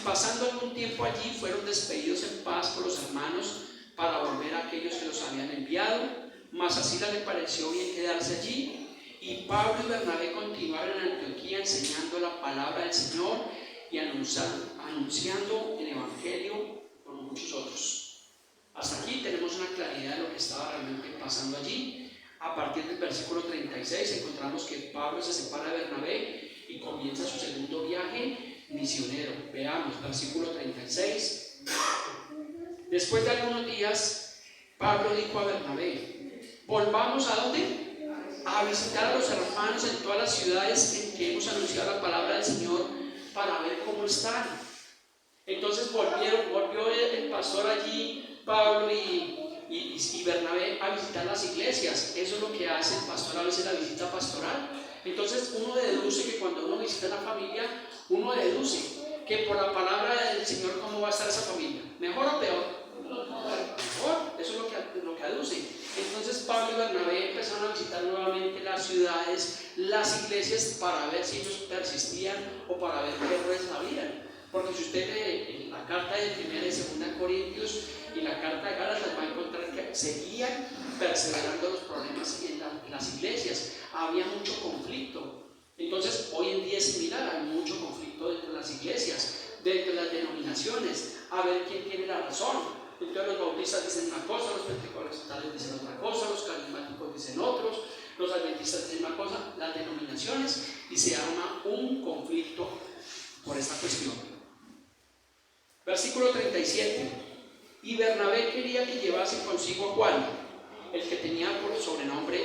Pasando algún tiempo allí, fueron despedidos en paz por los hermanos para volver a aquellos que los habían enviado, mas a Silas le pareció bien quedarse allí, y Pablo y Bernabé continuaron en Antioquía enseñando la palabra del Señor y anunciando el Evangelio con muchos otros. Hasta aquí tenemos una claridad de lo que estaba realmente pasando allí. A partir del versículo 36 encontramos que Pablo se separa de Bernabé y comienza su segundo viaje misionero. Veamos, versículo 36. Después de algunos días, Pablo dijo a Bernabé: volvamos ¿a dónde? a visitar a los hermanos en todas las ciudades en que hemos anunciado la palabra del Señor para ver cómo están. Entonces volvió el pastor allí, Pablo y Bernabé, a visitar las iglesias. Eso es lo que hace el pastor a veces, la visita pastoral. Entonces uno deduce que cuando uno visita la familia, uno deduce que por la palabra del Señor cómo va a estar esa familia, mejor o peor. Mejor, eso es lo que aduce. Entonces Pablo y Bernabé empezaron a visitar nuevamente las ciudades, las iglesias, para ver si ellos persistían o para ver qué errores habían. Porque si usted lee la carta de 1 y 2 Corintios y la carta de Gálatas, va a encontrar que seguían perseverando los problemas en las iglesias. Había mucho conflicto. Entonces hoy en día es similar, hay mucho conflicto dentro de las iglesias, dentro de las denominaciones, a ver quién tiene la razón. Entonces los bautistas dicen una cosa, los pentecostales dicen otra cosa, los carismáticos dicen otros, los adventistas dicen una cosa, las denominaciones, y se arma un conflicto por esta cuestión. Versículo 37. Y Bernabé quería que llevase consigo a Juan, el que tenía por sobrenombre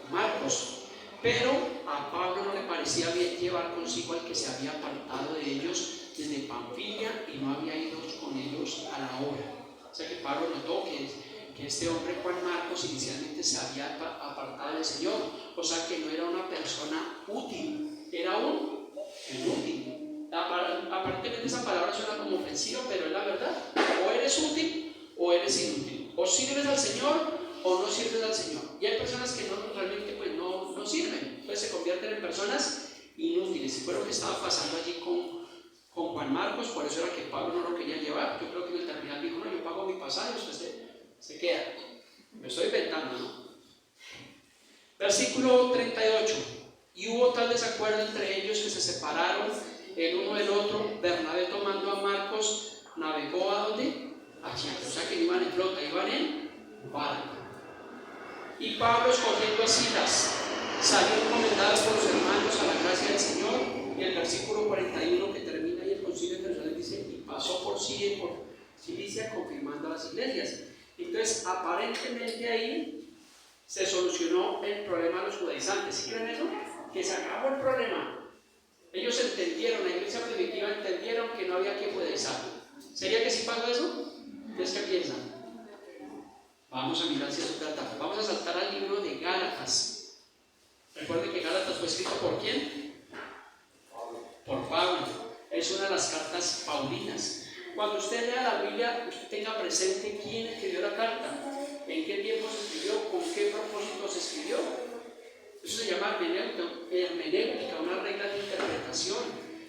Marcos, pero a Pablo no le parecía bien llevar consigo al que se había apartado de ellos desde Panfilia y no había ido con ellos a la obra. O sea que Pablo notó que este hombre Juan Marcos inicialmente se había apartado del Señor, o sea que no era una persona útil, era un inútil. Aparentemente esa palabra suena como ofensiva, pero es la verdad. O eres útil o eres inútil, o sirves al Señor o no sirves al Señor. Y hay personas que realmente pues no sirven, pues se convierten en personas inútiles. Y fue lo que estaba pasando allí con Juan Marcos. Por eso era que Pablo no lo quería llevar. Yo creo que en el terminal dijo: no, yo pago mi pasaje, usted se queda. Me estoy inventando, ¿no? Versículo 38. Y hubo tal desacuerdo entre ellos que se separaron el uno del otro. Bernabé, tomando a Marcos, navegó ¿a dónde? A Chipre. O sea que no iban en flota, iban en barco. Y Pablo, escogiendo a Silas, salió encomendado por los hermanos a la gracia del Señor. Y el versículo 41 que termina ahí el concilio de Jerusalén dice: y pasó por Siria y por Cilicia, confirmando a las iglesias. Entonces aparentemente ahí se solucionó el problema de los judaizantes. ¿Sí creen eso? Que se acabó el problema. Ellos entendieron, la iglesia primitiva entendieron que no había que judaizar. ¿Sería que sí pasó eso? ¿Ustedes qué piensan? Vamos a mirar si eso trata. Vamos a saltar al libro de Gálatas. Recuerden que Gálatas fue escrito ¿por quién? Por Pablo. Es una de las cartas paulinas. Cuando usted lea la Biblia, usted tenga presente quién escribió la carta, en qué tiempo se escribió, con qué propósito se escribió. Eso se llama hermenéutica, una regla de interpretación.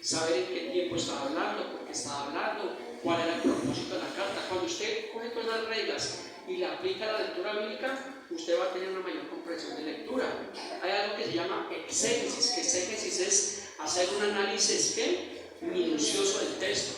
Saber en qué tiempo estaba hablando, por qué estaba hablando, cuál era el propósito de la carta. Cuando usted coge todas las reglas y la aplica a la lectura bíblica, usted va a tener una mayor comprensión de lectura. Hay algo que se llama exégesis, que exégesis es hacer un análisis minucioso del texto.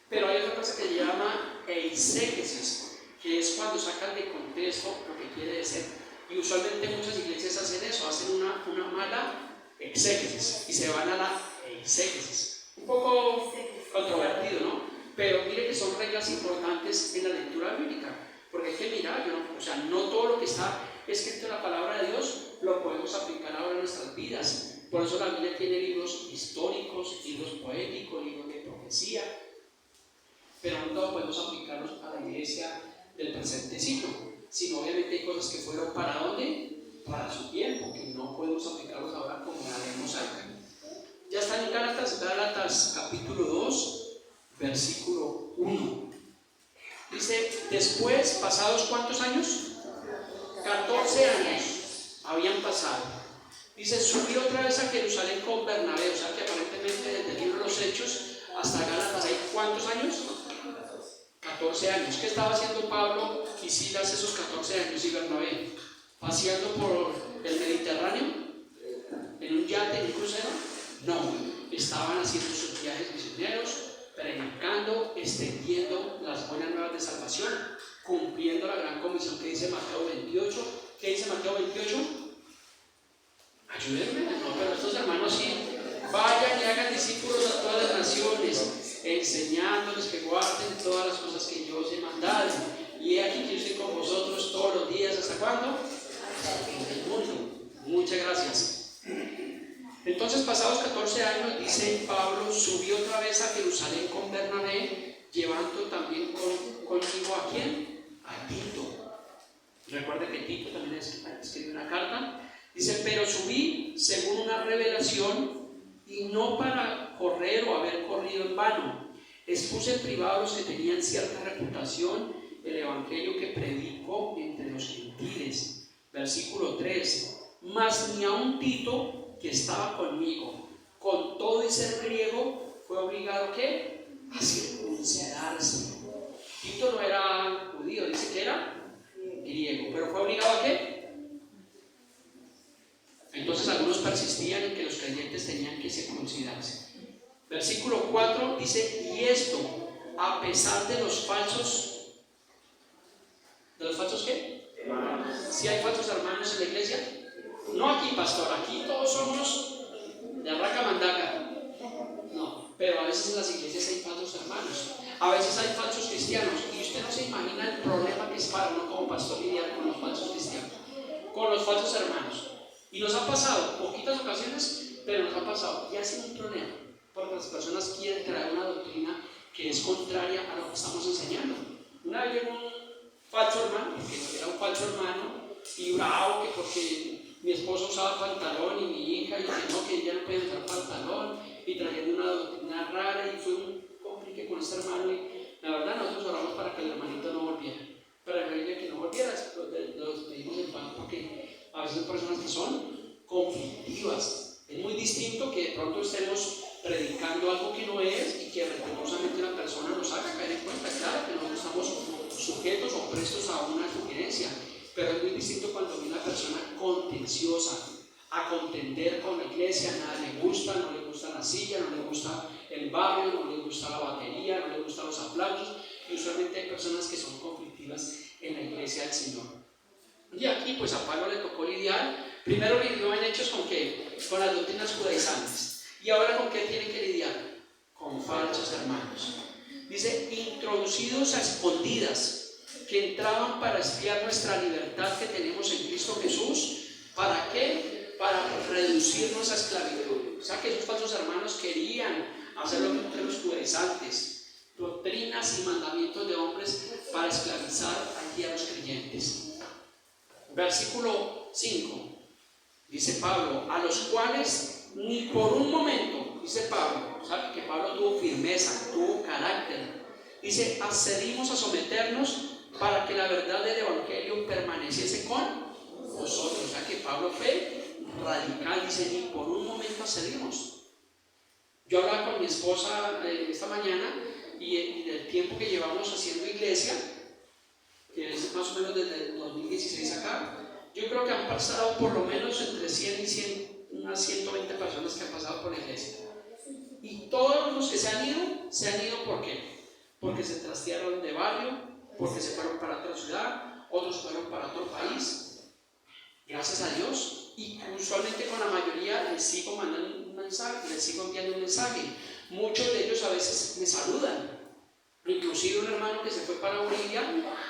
Pero hay otra cosa que se llama eisegesis, que es cuando sacan de contexto lo que quiere decir. Y usualmente muchas iglesias hacen eso, hacen una mala exégesis y se van a la eisegesis. Un poco controvertido, ¿no? Pero mire que son reglas importantes en la lectura bíblica, porque hay que mirar, no todo lo que está escrito en la palabra de Dios lo podemos aplicar ahora en nuestras vidas. Por eso la Biblia tiene libros históricos, libros poéticos, libros de profecía, pero no todos podemos aplicarlos a la iglesia del presente siglo, sino obviamente hay cosas que fueron ¿para dónde? Para su tiempo, que no podemos aplicarlos ahora como la leemos acá. Ya están en Gálatas capítulo 2, versículo 1. Dice: después, pasados ¿cuántos años? 14 años habían pasado. Dice: subí otra vez a Jerusalén con Bernabé. O sea que aparentemente desde el libro de los Hechos hasta Gálatas hay ¿cuántos años? 14 años. ¿Qué estaba haciendo Pablo y Silas esos 14 años y Bernabé? ¿Paseando por el Mediterráneo? ¿En un yate, en un crucero? No, estaban haciendo sus viajes misioneros, predicando, extendiendo las buenas nuevas de salvación, cumpliendo la gran comisión que dice Mateo 28. ¿Qué dice Mateo 28? Ayúdenme, no, pero estos hermanos sí. Vayan y hagan discípulos a todas las naciones, enseñándoles que guarden todas las cosas que yo os he mandado. Y he aquí que yo estoy con vosotros todos los días. ¿Hasta cuándo? Hasta el fin del mundo. Muchas gracias. Entonces, pasados 14 años, dice Pablo, subió otra vez a Jerusalén con Bernabé, llevando también consigo ¿a quién? A Tito. Recuerden que Tito también escribió una carta. Dice, pero subí según una revelación y no para correr o haber corrido en vano. Expuse en privado a los que tenían cierta reputación el evangelio que predico entre los gentiles. Versículo 3. Mas ni aun Tito, que estaba conmigo, con todo y ser griego, fue obligado ¿qué? A circuncidarse. Tito no era judío, dice que era griego, pero fue obligado ¿a qué? Entonces algunos persistían en que los creyentes tenían que circuncidarse. Versículo 4 dice, y esto a pesar de los falsos, ¿de los falsos qué? ¿Si hay falsos hermanos en la iglesia? No aquí, pastor, aquí todos somos de arraca mandaca. No, pero a veces en las iglesias hay falsos hermanos, a veces hay falsos cristianos, y usted no se imagina el problema que es para uno como pastor lidiar con los falsos cristianos, con los falsos hermanos. Y nos ha pasado, poquitas ocasiones, pero nos ha pasado, y ha sido un problema, porque las personas quieren traer una doctrina que es contraria a lo que estamos enseñando. Una vez llegó un falso hermano, que era un falso hermano, y bravo, que porque mi esposo usaba pantalón y mi hija, y que no, que ella no puede usar pantalón, y trayendo una doctrina rara, y fue un complique con este hermano, y la verdad nosotros oramos para que el hermanito no volviera, para que no volviera, los pedimos en paz, porque a veces hay personas que son conflictivas. Es muy distinto que de pronto estemos predicando algo que no es y que respetuosamente la persona nos haga caer en cuenta. Claro que nosotros estamos sujetos o prestos a una sugerencia, pero es muy distinto cuando viene una persona contenciosa a contender con la iglesia. Nada le gusta, no le gusta la silla, no le gusta el barrio, no le gusta la batería, no le gustan los aplausos, y usualmente hay personas que son conflictivas en la iglesia del Señor. Y aquí pues a Pablo le tocó lidiar, primero lidió en Hechos con ¿qué? Con las doctrinas judaizantes, y ahora con qué tiene que lidiar, con falsos hermanos. Dice, introducidos a escondidas, que entraban para espiar nuestra libertad que tenemos en Cristo Jesús. ¿Para qué? Para reducirnos a esclavitud. O sea que esos falsos hermanos querían hacer lo que los judaizantes, doctrinas y mandamientos de hombres para esclavizar aquí a los creyentes. Versículo 5, dice Pablo, a los cuales ni por un momento, dice Pablo, ¿sabe que Pablo tuvo firmeza, tuvo carácter? Dice, accedimos a someternos para que la verdad del evangelio permaneciese con nosotros. O sea que Pablo fue radical, dice, ni por un momento accedimos. Yo hablaba con mi esposa esta mañana y del tiempo que llevamos haciendo iglesia, que es más o menos desde el 2016 acá, yo creo que han pasado por lo menos entre 100 y unas 120 personas que han pasado por la iglesia. Y todos los que se han ido ¿por qué? Porque se trastearon de barrio, porque se fueron para otra ciudad, otros fueron para otro país. Gracias a Dios. Y usualmente con la mayoría les sigo mandando un mensaje, les sigo enviando un mensaje. Muchos de ellos a veces me saludan. Inclusive un hermano que se fue para Bolivia,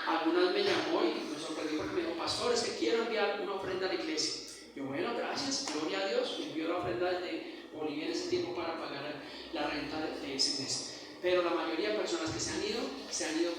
alguna vez me llamó y me sorprendió porque me dijo, pastor, es que quiero enviar una ofrenda a la iglesia. Yo, bueno, gracias, gloria a Dios, me envió la ofrenda desde Bolivia en ese tiempo para pagar la renta de ese mes. Pero la mayoría de personas que se han ido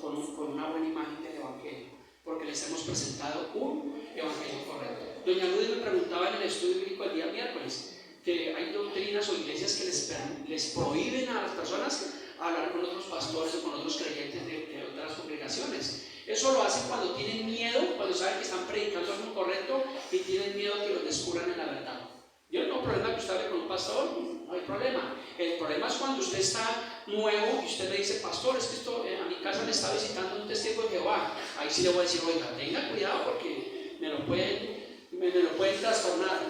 con una buena imagen del evangelio, porque les hemos presentado un evangelio correcto. Doña Lourdes me preguntaba en el estudio bíblico el día miércoles que hay doctrinas o iglesias que les prohíben a las personas hablar con otros pastores o con otros creyentes de otras congregaciones. Eso lo hacen cuando tienen miedo, cuando saben que están predicando algo correcto y tienen miedo a que los descubran en la verdad. Yo no tengo problema que usted hable con un pastor, no hay problema. El problema es cuando usted está nuevo y usted le dice, pastor, es que esto, a mi casa me está visitando un testigo de Jehová. Ahí sí le voy a decir, oiga, tenga cuidado porque me lo pueden trastornar.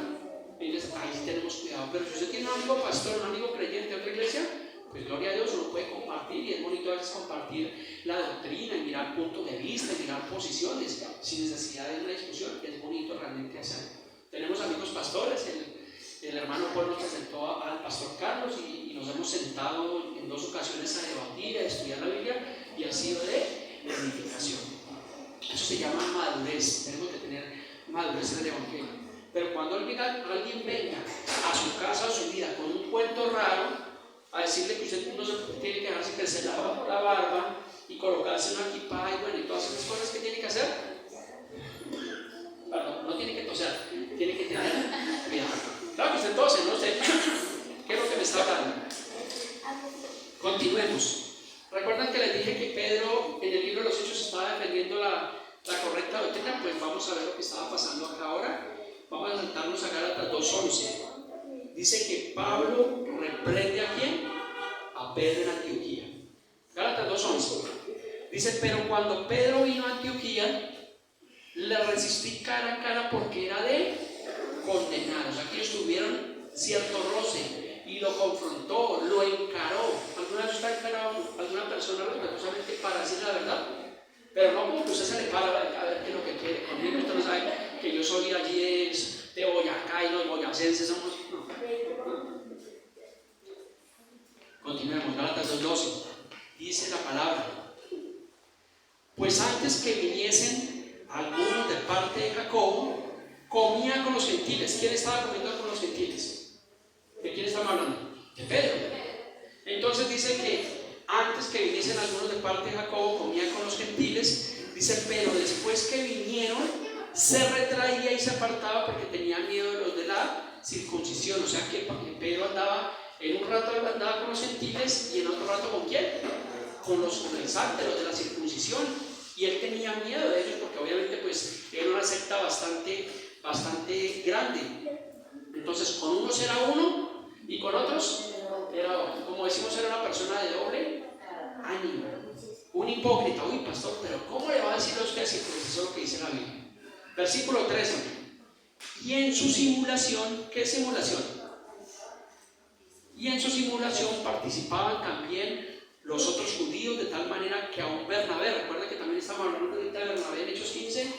Entonces, ahí sí tenemos cuidado. Pero si usted tiene un amigo pastor, un amigo creyente de otra iglesia, pues gloria a Dios, uno puede compartir, y es bonito a veces compartir la doctrina y mirar puntos de vista y mirar posiciones sin necesidad de una discusión, que es bonito realmente hacer. Tenemos amigos pastores, el hermano Paul nos presentó al pastor Carlos y nos hemos sentado en 2 ocasiones a debatir, a estudiar la Biblia, y ha sido de edificación. Eso se llama madurez. Tenemos que tener madurez en el evangelio. Pero cuando alguien venga a su casa o a su vida con un cuento raro, a decirle que usted no se tiene que dejarse crecer la barba y colocarse una kippah y bueno, y todas esas cosas que tiene que hacer, perdón, no tiene que toser, tiene que tener cuidado. Claro que usted tose, no sé qué es lo que me está hablando. Continuemos. ¿Recuerdan que les dije que Pedro en el libro de los Hechos estaba defendiendo la correcta doctrina? Pues vamos a ver lo que estaba pasando acá ahora. Vamos a sentarnos a Gálatas 2:11. Dice que Pablo reprende ¿a quién? A Pedro en Antioquía. Gálatas 2:11. Dice, pero cuando Pedro vino a Antioquía, le resistí cara a cara porque era de condenados. Aquí estuvieron cierto roce y lo confrontó, lo encaró. ¿Alguna vez usted ha encarado a alguna persona respetuosamente para decir la verdad? Pero no como que usted se le para a ver qué es lo que quiere. Conmigo usted no sabe que yo soy allí de Boyacá y los boyacenses somos... No. Continuemos, Gálatas 2:12. Dice la palabra: pues antes que viniesen algunos de parte de Jacobo, comía con los gentiles. ¿Quién estaba comiendo con los gentiles? ¿De quién estamos hablando? De Pedro. Entonces dice que antes que viniesen algunos de parte de Jacobo, comía con los gentiles. Dice, pero después que vinieron, se retraía y se apartaba porque tenía miedo de los de la circuncisión. O sea que Pedro andaba, en un rato andaba con los gentiles y en otro rato ¿con quién? Con los exánteros de la circuncisión. Y él tenía miedo de ellos porque obviamente pues era una secta bastante grande. Entonces con unos era uno y con otros era otro. Como decimos, era una persona de doble ánimo, un hipócrita. Uy, pastor, pero ¿cómo le va a decir a usted así? Pues eso es lo que dice la Biblia. Versículo 13. Y en su simulación, ¿qué simulación? Y en su simulación participaban también los otros judíos, de tal manera que aún Bernabé, recuerda que también estamos hablando ahorita de Bernabé en Hechos 15,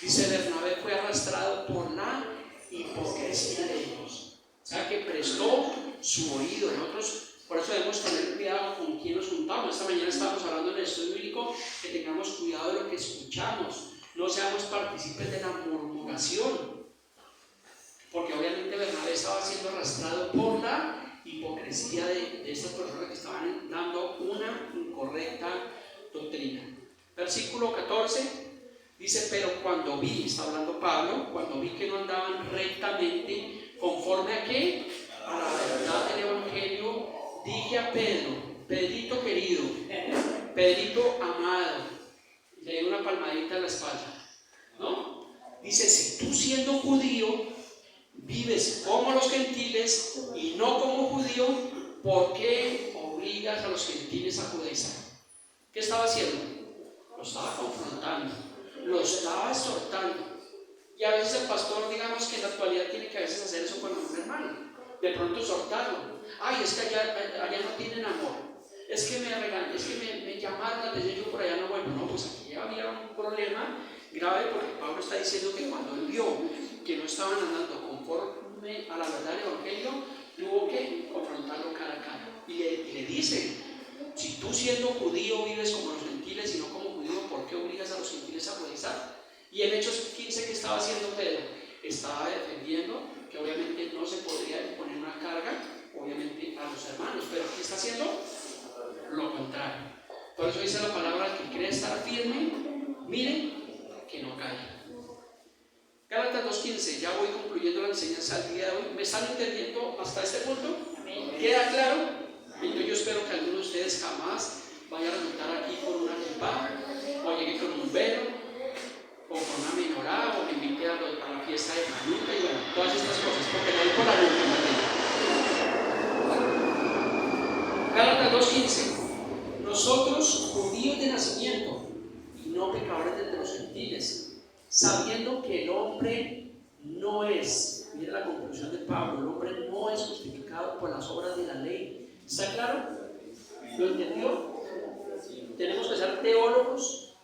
dice, Bernabé fue arrastrado por la hipocresía de ellos. O sea que prestó su oído. Nosotros por eso debemos tener cuidado con quién nos juntamos. Esta mañana estábamos hablando en el estudio bíblico que tengamos cuidado de lo que escuchamos, no seamos partícipes de la murmuración, porque obviamente Bernabé estaba siendo arrastrado por la hipocresía de estas personas que estaban dando una incorrecta doctrina. Versículo 14 dice, pero cuando vi, está hablando Pablo, cuando vi que no andaban rectamente conforme a qué, a la verdad del evangelio, dije a Pedro, Pedrito querido, Pedrito amado, le di una palmadita en la espalda, ¿no? Dice, si tú siendo judío vives como los gentiles y no como judío, ¿por qué obligas a los gentiles a judaizar? ¿Qué estaba haciendo? Lo estaba confrontando, lo estaba exhortando. Y a veces el pastor, digamos que en la actualidad tiene que a veces hacer eso con un hermano, de pronto exhortarlo. Ay, es que allá no tienen amor, es que me regañan, es que me llamaron la atención, yo por allá no vuelvo. No, pues aquí había un problema grave, porque Pablo está diciendo que cuando él vio que no estaban andando conforme a la verdad del evangelio, tuvo que confrontarlo cara a cara. Y le dice, si tú siendo judío vives como los gentiles y no como judío, ¿por qué obligas a los gentiles a judaizar? Y en Hechos 15, ¿qué estaba haciendo Pedro? Estaba defendiendo que obviamente no se podría imponer una carga, obviamente, a los hermanos, pero ¿qué está haciendo? Lo contrario. Por eso dice la palabra, que quiere estar firme, miren que no caiga. Gálatas 2:15, ya voy concluyendo la enseñanza del día de hoy. ¿Me están entendiendo hasta este punto? ¿Queda claro? Entonces yo espero que alguno de ustedes jamás vaya a resultar aquí con una kippah, o llegue con un velo, o con una menorá, o me invite a la fiesta de Hanukkah, y bueno, todas estas cosas, porque no hay por la nunca. Gálatas 2:15, nosotros, judíos de nacimiento, y no pecadores de los gentiles, sabiendo que el hombre no es, mira la conclusión de Pablo, el hombre no es justificado por las obras de la ley. ¿Está claro? ¿Lo entendió? Tenemos que ser teólogos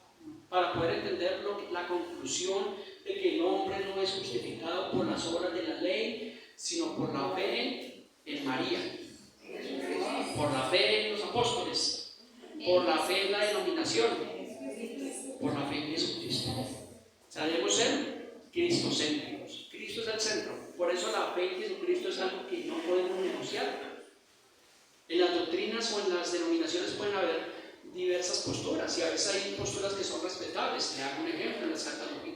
para poder entender la conclusión de que el hombre no es justificado por las obras de la ley, sino por la fe en María, por la fe en los apóstoles, por la fe en la denominación, por la fe en Jesucristo. O sea, debemos ser cristocéntricos. Cristo es el centro. Por eso la fe en Jesucristo es algo que no podemos negociar. En las doctrinas o en las denominaciones pueden haber diversas posturas y a veces hay posturas que son respetables. Le hago un ejemplo: en la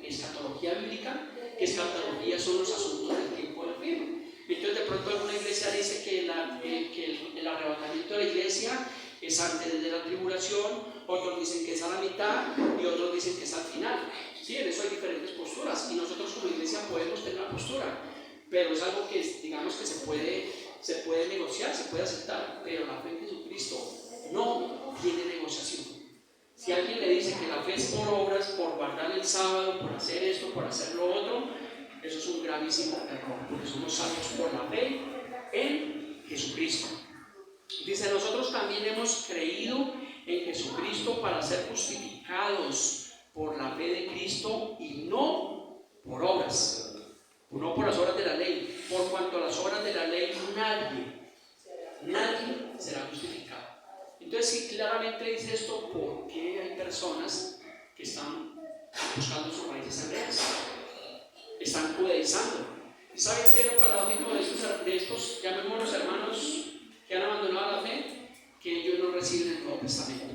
escatología bíblica, que escatología son los asuntos del tiempo del fin. Entonces de pronto alguna iglesia dice que el arrebatamiento de la iglesia es antes de la tribulación, otros dicen que es a la mitad y otros dicen que es al final. Sí, en eso hay diferentes posturas y nosotros como iglesia podemos tener una postura, pero es algo que digamos que se puede negociar, se puede aceptar, pero la fe en Jesucristo no tiene negociación. Si alguien le dice que la fe es por obras, por guardar el sábado, por hacer esto, por hacer lo otro, eso es un gravísimo error, porque somos salvos por la fe en Jesucristo. Dice: nosotros también hemos creído en Jesucristo para ser justificados por la fe de Cristo y no por obras, no por las obras de la ley, por cuanto a las obras de la ley nadie será justificado. Entonces, si claramente dice esto, ¿por qué hay personas que están buscando sus raíces hebreas? Están judaizando. ¿Y saben qué es lo paradójico de estos, llamémoslos hermanos que han abandonado la fe? Que ellos no reciben el Nuevo Testamento,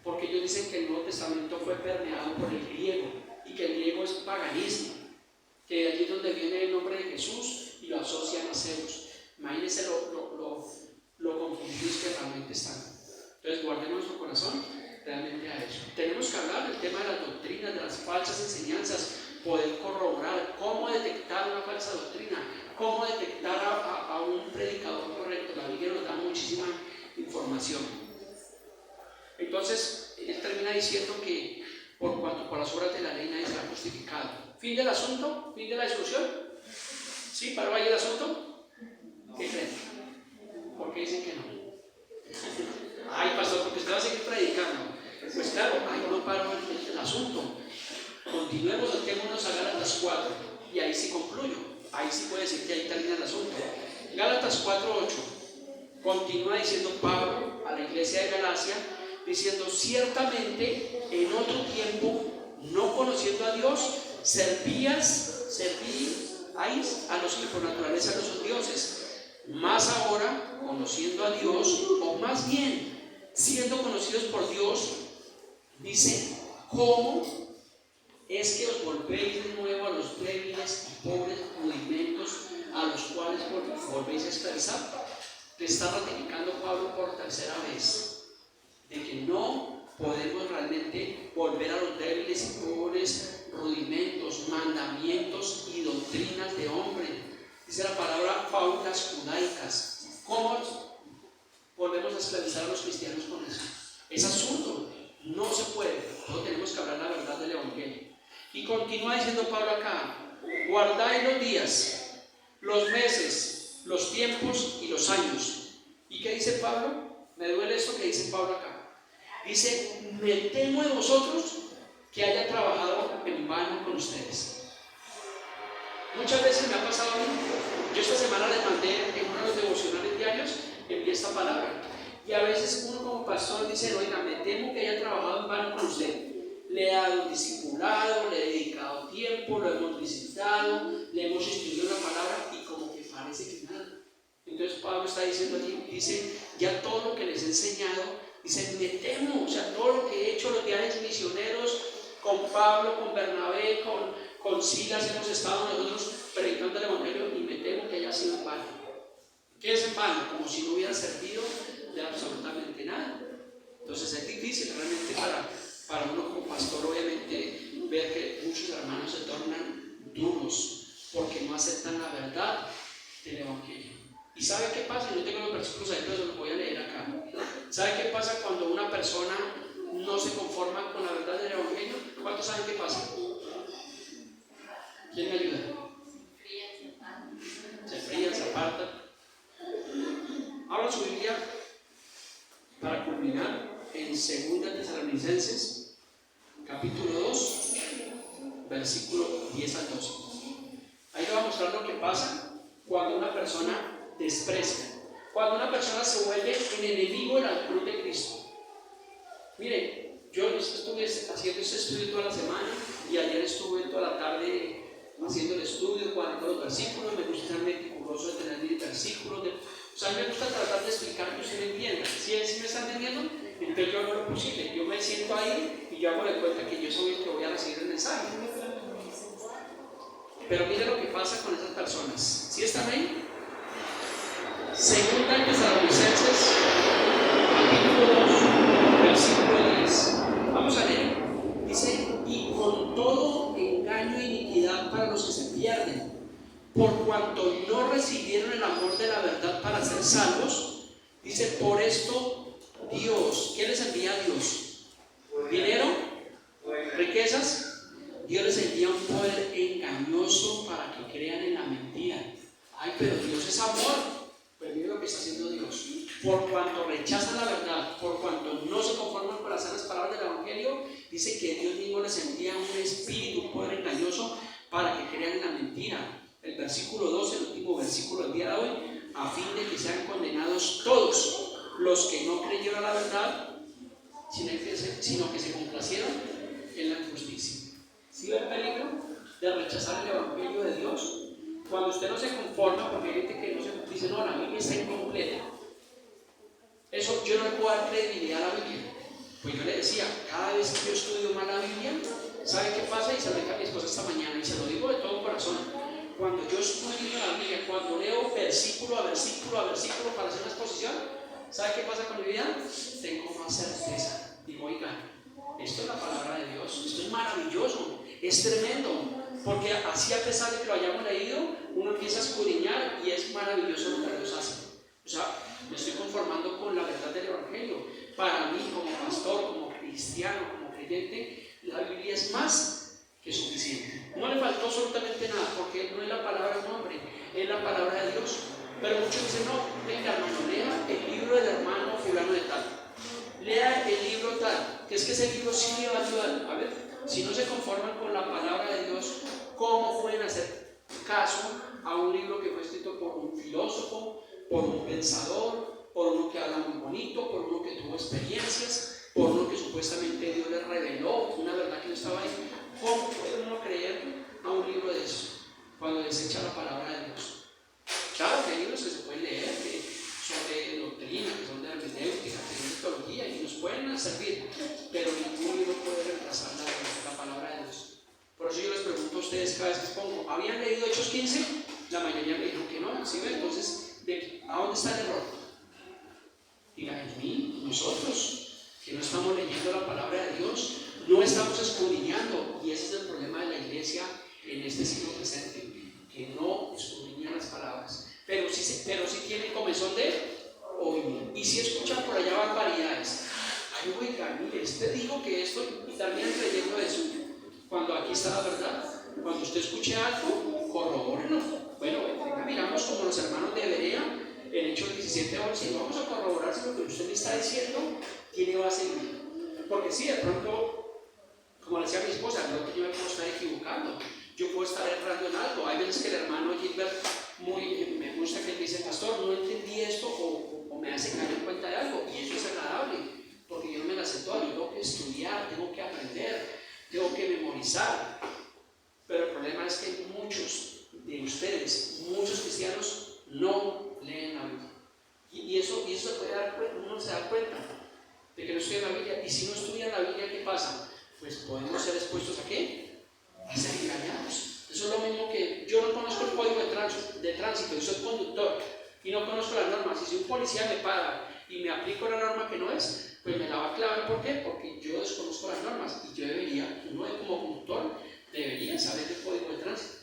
porque ellos dicen que el Nuevo Testamento fue permeado por el griego y que el griego es paganismo, que de allí es donde viene el nombre de Jesús y lo asocian a Zeus. Imagínense lo confundidos que realmente están. Entonces guardemos nuestro corazón realmente a eso. Tenemos que hablar del tema de las doctrinas, de las falsas enseñanzas, poder corroborar cómo detectar una falsa doctrina, cómo detectar a un predicador correcto. La Biblia nos da muchísima información. Entonces él termina diciendo que por cuanto por las obras de la ley nadie será justificado. Fin del asunto, fin de la discusión. ¿Sí? ¿Paró ahí el asunto? ¿Qué creen? ¿Por qué dicen que no? Ay, pastor, porque usted va a seguir predicando. Pues claro, ahí no paró el asunto. Continuemos, acerquémonos a Gálatas 4 y ahí sí concluyo. Ahí sí puede decir que ahí termina el asunto. Gálatas 4:8 continúa diciendo Pablo a la iglesia de Galacia, diciendo: ciertamente en otro tiempo, no conociendo a Dios, servíais a los que por naturaleza no son dioses. Más ahora, conociendo a Dios, o más bien siendo conocidos por Dios, dice: ¿cómo es que os volvéis de nuevo a los débiles y pobres rudimentos a los cuales volvéis a esclavizar? Le está ratificando Pablo por tercera vez de que no podemos realmente volver a los débiles y pobres rudimentos, mandamientos y doctrinas de hombre. Dice la palabra fábulas judaicas. ¿Cómo volvemos a esclavizar a los cristianos con eso? Es absurdo, no se puede. Todos tenemos que hablar la verdad del Evangelio. Y continúa diciendo Pablo acá: guardáis los días, los meses, los tiempos y los años. ¿Y qué dice Pablo? Me duele eso que dice Pablo acá. Dice: me temo de vosotros que haya trabajado en vano con ustedes. Muchas veces me ha pasado a mí. Yo esta semana les mandé en uno de los devocionales diarios, envié esta palabra. Y a veces uno como pastor dice: oiga, me temo que haya trabajado en vano con usted. Le he dado discipulado, le he dedicado tiempo, lo hemos visitado, le hemos estudiado la palabra y como que parece que nada. Entonces Pablo está diciendo allí, dice: ya todo lo que les he enseñado, dice, me temo, o sea, todo lo que he hecho, los viajes misioneros con Pablo, con Bernabé, con Silas, hemos estado nosotros predicando el Evangelio y me temo que haya sido en vano. ¿Qué es en vano? Como si no hubiera servido de absolutamente nada. Entonces es difícil realmente para uno como pastor, obviamente, ver que muchos hermanos se tornan duros porque no aceptan la verdad del Evangelio. ¿Y sabe qué pasa? Yo tengo los versículos ahí, pero se los voy a leer acá. ¿Sabe qué pasa cuando una persona no se conforma con la verdad del Evangelio? ¿Cuántos saben qué pasa? ¿Quién me ayuda? Se enfrían, se apartan. Abra su Biblia para culminar en 2 Tesalonicenses, capítulo 2, versículo 10 al 12. Ahí le va a mostrar lo que pasa cuando una persona desprecia, cuando una persona se vuelve el enemigo de la cruz de Cristo. Mire, yo estuve haciendo ese estudio toda la semana y ayer estuve toda la tarde haciendo el estudio, cuadrando los versículos, me gusta ser meticuloso de tener mis versículos, o sea, me gusta tratar de explicar que usted me entienda. Si me está entendiendo, entonces yo hago lo posible, yo me siento ahí y yo hago de cuenta que yo soy el que voy a recibir el mensaje. Pero mire lo que pasa con esas personas. ¿Sí están ahí? Segunda Tesalonicenses, capítulo 2, versículo 10. Vamos a leer. Dice: y con todo engaño e iniquidad para los que se pierden, por cuanto no recibieron el amor de la verdad para ser salvos. Dice: por esto Dios, ¿qué les envía a Dios? ¿Dinero? ¿Riquezas? Dios les envía un poder engañoso para que crean en la mentira. Ay, pero Dios es amor. Pues mire lo que está haciendo Dios. Por cuanto rechazan la verdad, por cuanto no se conforman con las sanas palabras del Evangelio, dice que Dios mismo les envía un espíritu, un poder engañoso para que crean en la mentira. El versículo 2, el último versículo del día de hoy: a fin de que sean condenados todos los que no creyeron a la verdad, sino que se complacieron en la injusticia. ¿Sí ve el peligro de rechazar el Evangelio de Dios? Cuando usted no se conforma, porque hay gente que no se dice: no, la Biblia está incompleta. Eso yo no le puedo dar credibilidad a la Biblia. Pues yo le decía, cada vez que yo estudio más la Biblia, ¿sabe qué pasa? Y se lo dije a mi esposa esta mañana, y se lo digo de todo corazón. Cuando yo estudio la Biblia, cuando leo versículo a versículo a versículo para hacer una exposición, ¿sabe qué pasa con mi vida? Tengo más certeza. Digo: oiga, esto es la palabra de Dios, esto es maravilloso, es tremendo. Porque así, a pesar de que lo hayamos leído, uno empieza a escudriñar y es maravilloso lo que Dios hace. O sea, me estoy conformando con la verdad del Evangelio. Para mí, como pastor, como cristiano, como creyente, la Biblia es más que suficiente. No le faltó absolutamente nada, porque no es la palabra de un hombre, es la palabra de Dios. Pero muchos dicen: no, venga hermano, lea el libro del hermano fulano de tal, lea el libro tal, que es que ese libro sí le va a ayudar. A ver, si no se conforman con la palabra de Dios, ¿cómo pueden hacer caso a un libro que fue escrito por un filósofo, por un pensador, por uno que habla muy bonito, por uno que tuvo experiencias, por uno que supuestamente Dios le reveló una verdad que no estaba ahí? ¿Cómo puede uno creer a un libro de eso cuando desecha la palabra de Dios? Claro que hay libros que se pueden leer, que son de doctrina, que son de hermenéutica, que son de teología y nos pueden servir, pero ningún libro puede reemplazar la palabra de Dios. Por eso yo les pregunto a ustedes cada vez que expongo: ¿habían leído Hechos 15? La mayoría me dijeron que no. ¿Sí ven? Entonces, ¿a dónde está el error? Diga: en mí, nosotros, que no estamos leyendo la palabra de Dios, no estamos escudriñando. Y ese es el problema de la iglesia en este siglo presente, que no escudriñan las palabras. Pero sí tiene comezón de oír. Y si escuchan por allá barbaridades: ay, oiga, mire, usted dijo que esto, y terminan creyendo eso. Cuando aquí está la verdad, cuando usted escuche algo, corrobórenlo. Bueno, venga, miramos como los hermanos de Berea, en Hechos 17:11, vamos a corroborar si lo que usted me está diciendo tiene base en mí. Porque sí, de pronto, como le decía a mi esposa, creo que yo me puedo estar equivocando, yo puedo estar errando en algo. Hay veces que el hermano Gilbert me gusta que él dice: pastor, no entendí esto, o me hace caer en cuenta de algo, y eso es agradable, porque yo no me la sé toda, yo tengo que estudiar, tengo que aprender, tengo que memorizar. Pero el problema es que muchos de ustedes, muchos cristianos, no leen la Biblia. Y eso se puede dar cuenta, uno se da cuenta de que no estudian la Biblia. Y si no estudian la Biblia, ¿qué pasa? Pues podemos ser expuestos ¿a qué? A ser engañados. Eso es lo mismo que yo no conozco el código de tránsito, yo soy conductor y no conozco las normas. Y si un policía me paga y me aplico la norma que no es, pues me la va a clavar. ¿Por qué? Porque yo desconozco las normas y yo debería, uno como conductor, debería saber el código de tránsito.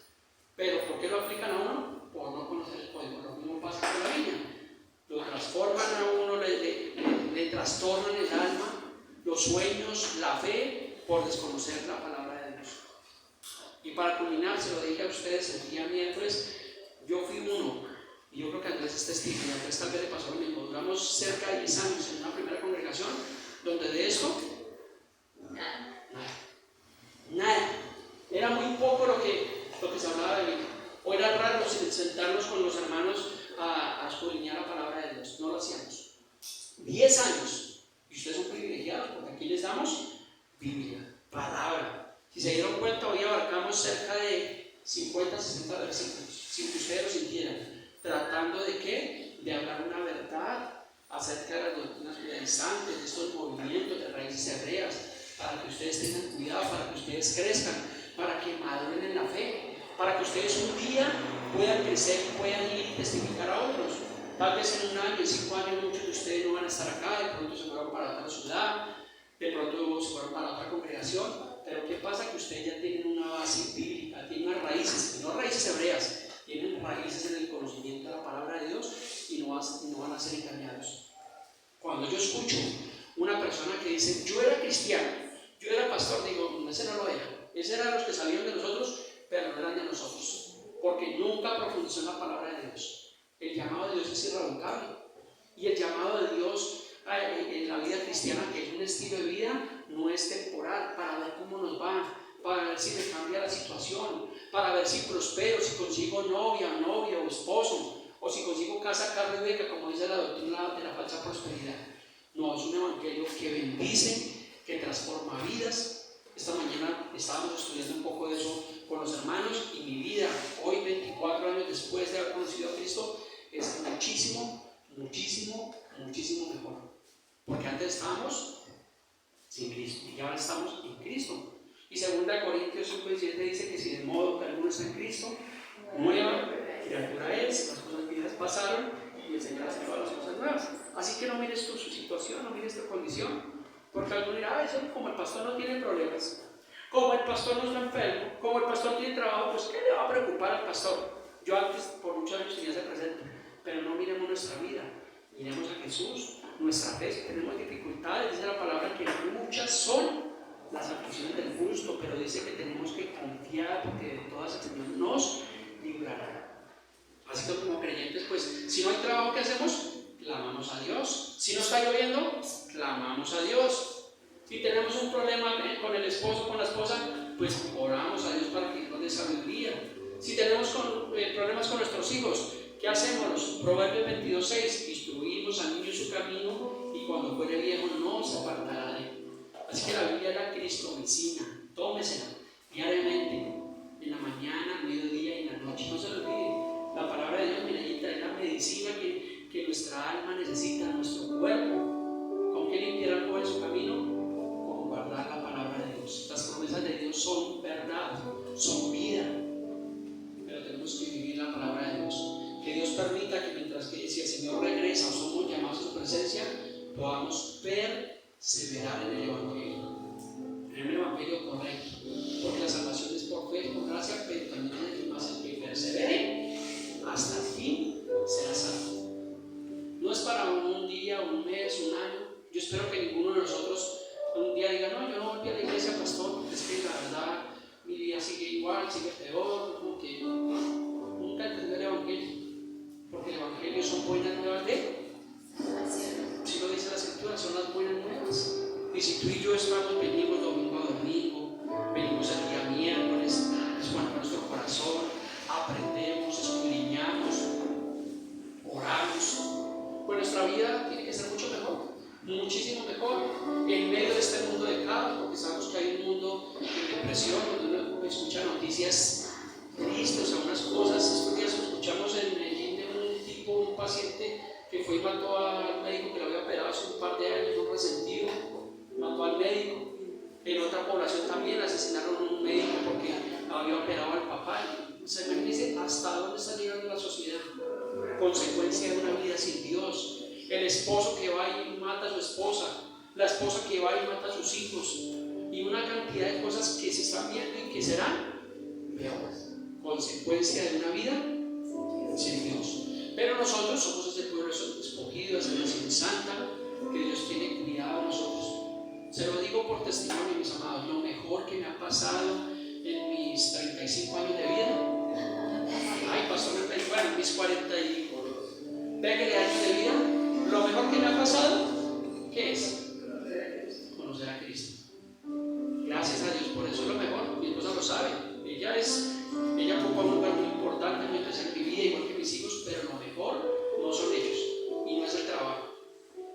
Pero ¿por qué lo aplican a uno? Por no conocer el código. Lo mismo pasa con la Biblia. Lo transforman a uno, le trastornan el alma, los sueños, la fe, por desconocer la palabra de Dios. Y para culminar, se lo dije a ustedes el día miércoles, yo fui uno, y yo creo que Andrés es testigo, y a Andrés tal vez le pasó lo mismo. Duramos cerca de 10 años en una primera congregación, donde de esto, nada. Era muy poco lo que se hablaba de Biblia. O era raro sentarnos con los hermanos a escudriñar la palabra de Dios. No lo hacíamos. 10 años. Y ustedes son privilegiados porque aquí les damos Biblia, palabra. Si se dieron cuenta, hoy abarcamos cerca de 50, 60 versículos, sin que ustedes lo sintieran, tratando de ¿qué? De hablar una verdad acerca de las doctrinas judaizantes, de estos movimientos de raíces hebreas, para que ustedes tengan cuidado, para que ustedes crezcan, para que maduren en la fe, para que ustedes un día puedan crecer y puedan ir y testificar a otros. Tal vez en un año, en 5 años, muchos de ustedes no van a estar acá, de pronto se fueron para otra ciudad, de pronto se fueron para otra congregación, pero ¿qué pasa? Que ustedes ya tienen una base bíblica, tienen unas raíces, no raíces hebreas, tienen raíces en el conocimiento de la palabra de Dios y no van a ser engañados. Cuando yo escucho una persona que dice, yo era cristiano, yo era pastor, digo, ese no lo era, ese eran los que salieron de nosotros, pero no eran de nosotros, porque nunca profundizó en la palabra de Dios. El llamado de Dios es irrevocable, y el llamado de Dios en la vida cristiana, que es un estilo de vida, no es temporal, para ver cómo nos va, para ver si me cambia la situación, para ver si prospero, si consigo novia, novio o esposo, o si consigo casa, carro y beca, como dice la doctrina de la falsa prosperidad. No, es un evangelio que bendice, que transforma vidas. Esta mañana estábamos estudiando un poco de eso con los hermanos, y mi vida, hoy 24 años después de haber conocido a Cristo, es muchísimo, muchísimo, muchísimo mejor. Porque antes estábamos sin Cristo y ahora estamos en Cristo. Y 2 Corintios 5:17 dice que si de modo que alguno está en Cristo, nueva criatura es, las cosas viejas pasaron y el Señor hace todas las cosas nuevas. Así que no mires tú su situación, no mires tu condición, porque alguno dirá, eso como el pastor no tiene problemas, como el pastor no está enfermo, como el pastor tiene trabajo, pues ¿qué le va a preocupar al pastor? Yo antes por muchos años tenía ese presente, pero no miremos nuestra vida, miremos a Jesús, nuestra fe. Si tenemos dificultades, dice la palabra que muchas son las aflicciones del justo, pero dice que tenemos que confiar porque de todas el Señor nos librará. Así que como creyentes, pues si no hay trabajo, ¿qué hacemos? Clamamos a Dios. Si no está lloviendo, clamamos a Dios. Si tenemos un problema con el esposo, con la esposa, pues oramos a Dios para que nos dé sabiduría. Si tenemos problemas con nuestros hijos, ¿qué hacemos? Proverbios 22:6, instruimos al niño en su camino y cuando fuere viejo no se apartará de él. Así que la Biblia es la cristovicina, tómesela diariamente, en la mañana, al mediodía y en la noche, no se lo olvide. La palabra de Dios, mira, es la medicina que nuestra alma necesita, nuestro cuerpo. ¿Con qué limpiar al joven su camino? Con guardar la palabra de Dios. Las promesas de Dios son verdad, son vida, pero tenemos que vivir la palabra de Dios. Que Dios permita que mientras que si el Señor regresa o somos llamados a su presencia, podamos perseverar en el Evangelio correcto, porque la salvación es por fe, por gracia, pero también es el más el que persevere hasta el fin será salvo. No es para un día, un mes, un año. Yo espero que ninguno de nosotros un día diga, no, yo no volví a la iglesia, pastor, porque es que la verdad mi vida sigue igual, sigue peor, como que nunca entendió el Evangelio, porque el Evangelio son buenas nuevas de si lo dice la Escritura, son las buenas nuevas. Y si tú y yo venimos domingo a domingo, venimos aquí a miércoles, es bueno para nuestro corazón, aprendemos, escudriñamos, oramos, pues nuestra vida tiene que ser mucho mejor, muchísimo mejor, en medio de este mundo de caos, porque sabemos que hay un mundo de depresión, donde uno escucha noticias tristes, algunas cosas. Estos días escuchamos en Medellín de un paciente que fue y mató al médico que lo había operado hace un par de años, un resentido, mató al médico. En otra población también asesinaron a un médico porque había operado al papá. Se me dice hasta dónde está llegando la sociedad, consecuencia de una vida sin Dios. El esposo que va y mata a su esposa, la esposa que va y mata a sus hijos, y una cantidad de cosas que se están viendo y que serán peores, consecuencia de una vida sin Dios. Pero nosotros somos ese pueblo escogido, esa nación santa, que Dios tiene cuidado de nosotros. Se lo digo por testimonio, mis amados, lo mejor que me ha pasado en mis 35 años de vida. Ay, pastor, bueno, en mis 40 y pégale años de vida, lo mejor que me ha pasado, ¿qué es? Conocer a Cristo. Gracias a Dios por eso es lo mejor. Mi esposa lo sabe. Ella ocupa un lugar muy importante en mi vida, igual que mis hijos, pero lo mejor no son ellos y no es el trabajo,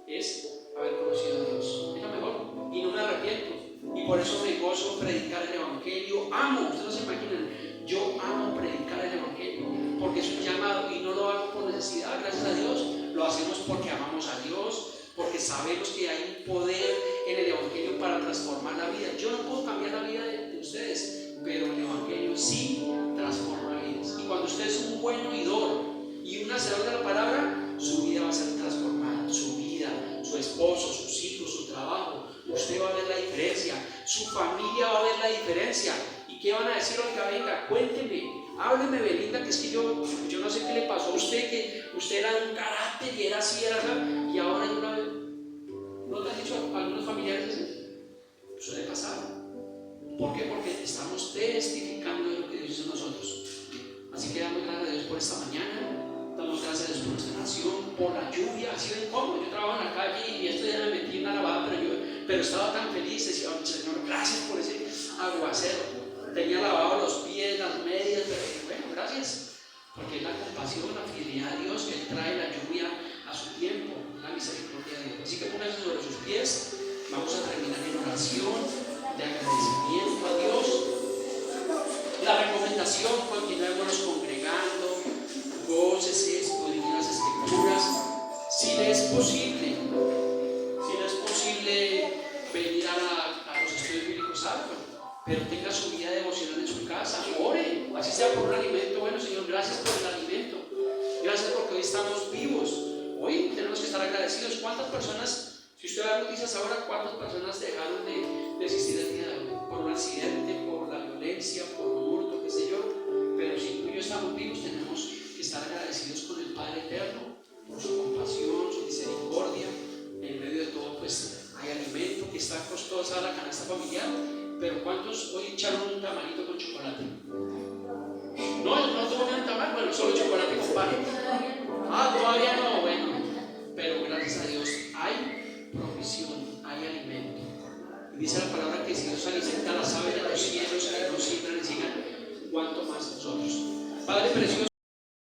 es haber conocido a Dios. Es lo mejor y no me arrepiento. Y por eso me gozo predicar el Evangelio. Amo, ustedes no se imaginan, Yo amo predicar el Evangelio porque es un llamado y no lo hago por necesidad, gracias a Dios. Lo hacemos porque amamos a Dios, porque sabemos que hay un poder en el Evangelio para transformar la vida. Yo no puedo cambiar la vida de ustedes, pero el Evangelio sí transforma vidas. Y cuando usted es un buen oidor y un hacedor de la palabra, su vida va a ser transformada. Su vida, su esposo, sus hijos, su trabajo, usted va a ver la diferencia. Su familia va a ver la diferencia. ¿Y qué van a decir? Oiga, venga, cuénteme, hábleme, Belinda, que es que yo no sé qué le pasó a usted, que usted era de un carácter y era así, y ahora yo la veo. ¿No te han dicho algunos familiares? Suele pasar. ¿Por qué? Porque estamos testificando de lo que Dios hizo en nosotros. Así que damos gracias a Dios por esta mañana, damos gracias a Dios por nuestra nación, por la lluvia. Así ven cómo yo trabajo en la calle y esto ya me metí en una lavada, pero estaba tan feliz, decía, oh, Señor, gracias por ese aguacero. Tenía lavado los pies, las medias, pero bueno, gracias, porque es la compasión, la fidelidad de Dios que Él trae la lluvia a su tiempo, la misericordia de Dios. Así que pónganse sobre sus pies, vamos a terminar en oración de agradecimiento a Dios. La recomendación: continuemos congregando, gócese, estudien las Escrituras. Si le es posible venir a los estudios bíblicos, algo, pero tenga su vida devocional en su casa, ore, así sea por un alimento. Bueno, Señor, gracias por el alimento, gracias porque hoy estamos vivos. Hoy tenemos que estar agradecidos. ¿Cuántas personas, si usted ve noticias ahora, cuántas personas dejaron de existir el día de hoy? Por un accidente, por la violencia, por un hurto, qué sé yo. Pero si tú y yo estamos vivos, tenemos que estar agradecidos con el Padre Eterno por su compasión, su misericordia. En medio de todo, pues hay alimento, que está costosa la canasta familiar, pero ¿cuántos hoy echaron un tamalito con chocolate? No toman un tamal, bueno, solo chocolate con pan. Todavía no, bueno, pero gracias a Dios hay provisión, hay alimento. Y dice la palabra que si Dios alimenta a las aves de los cielos que no siembran ni sigan, ¿cuánto más nosotros? Padre precioso.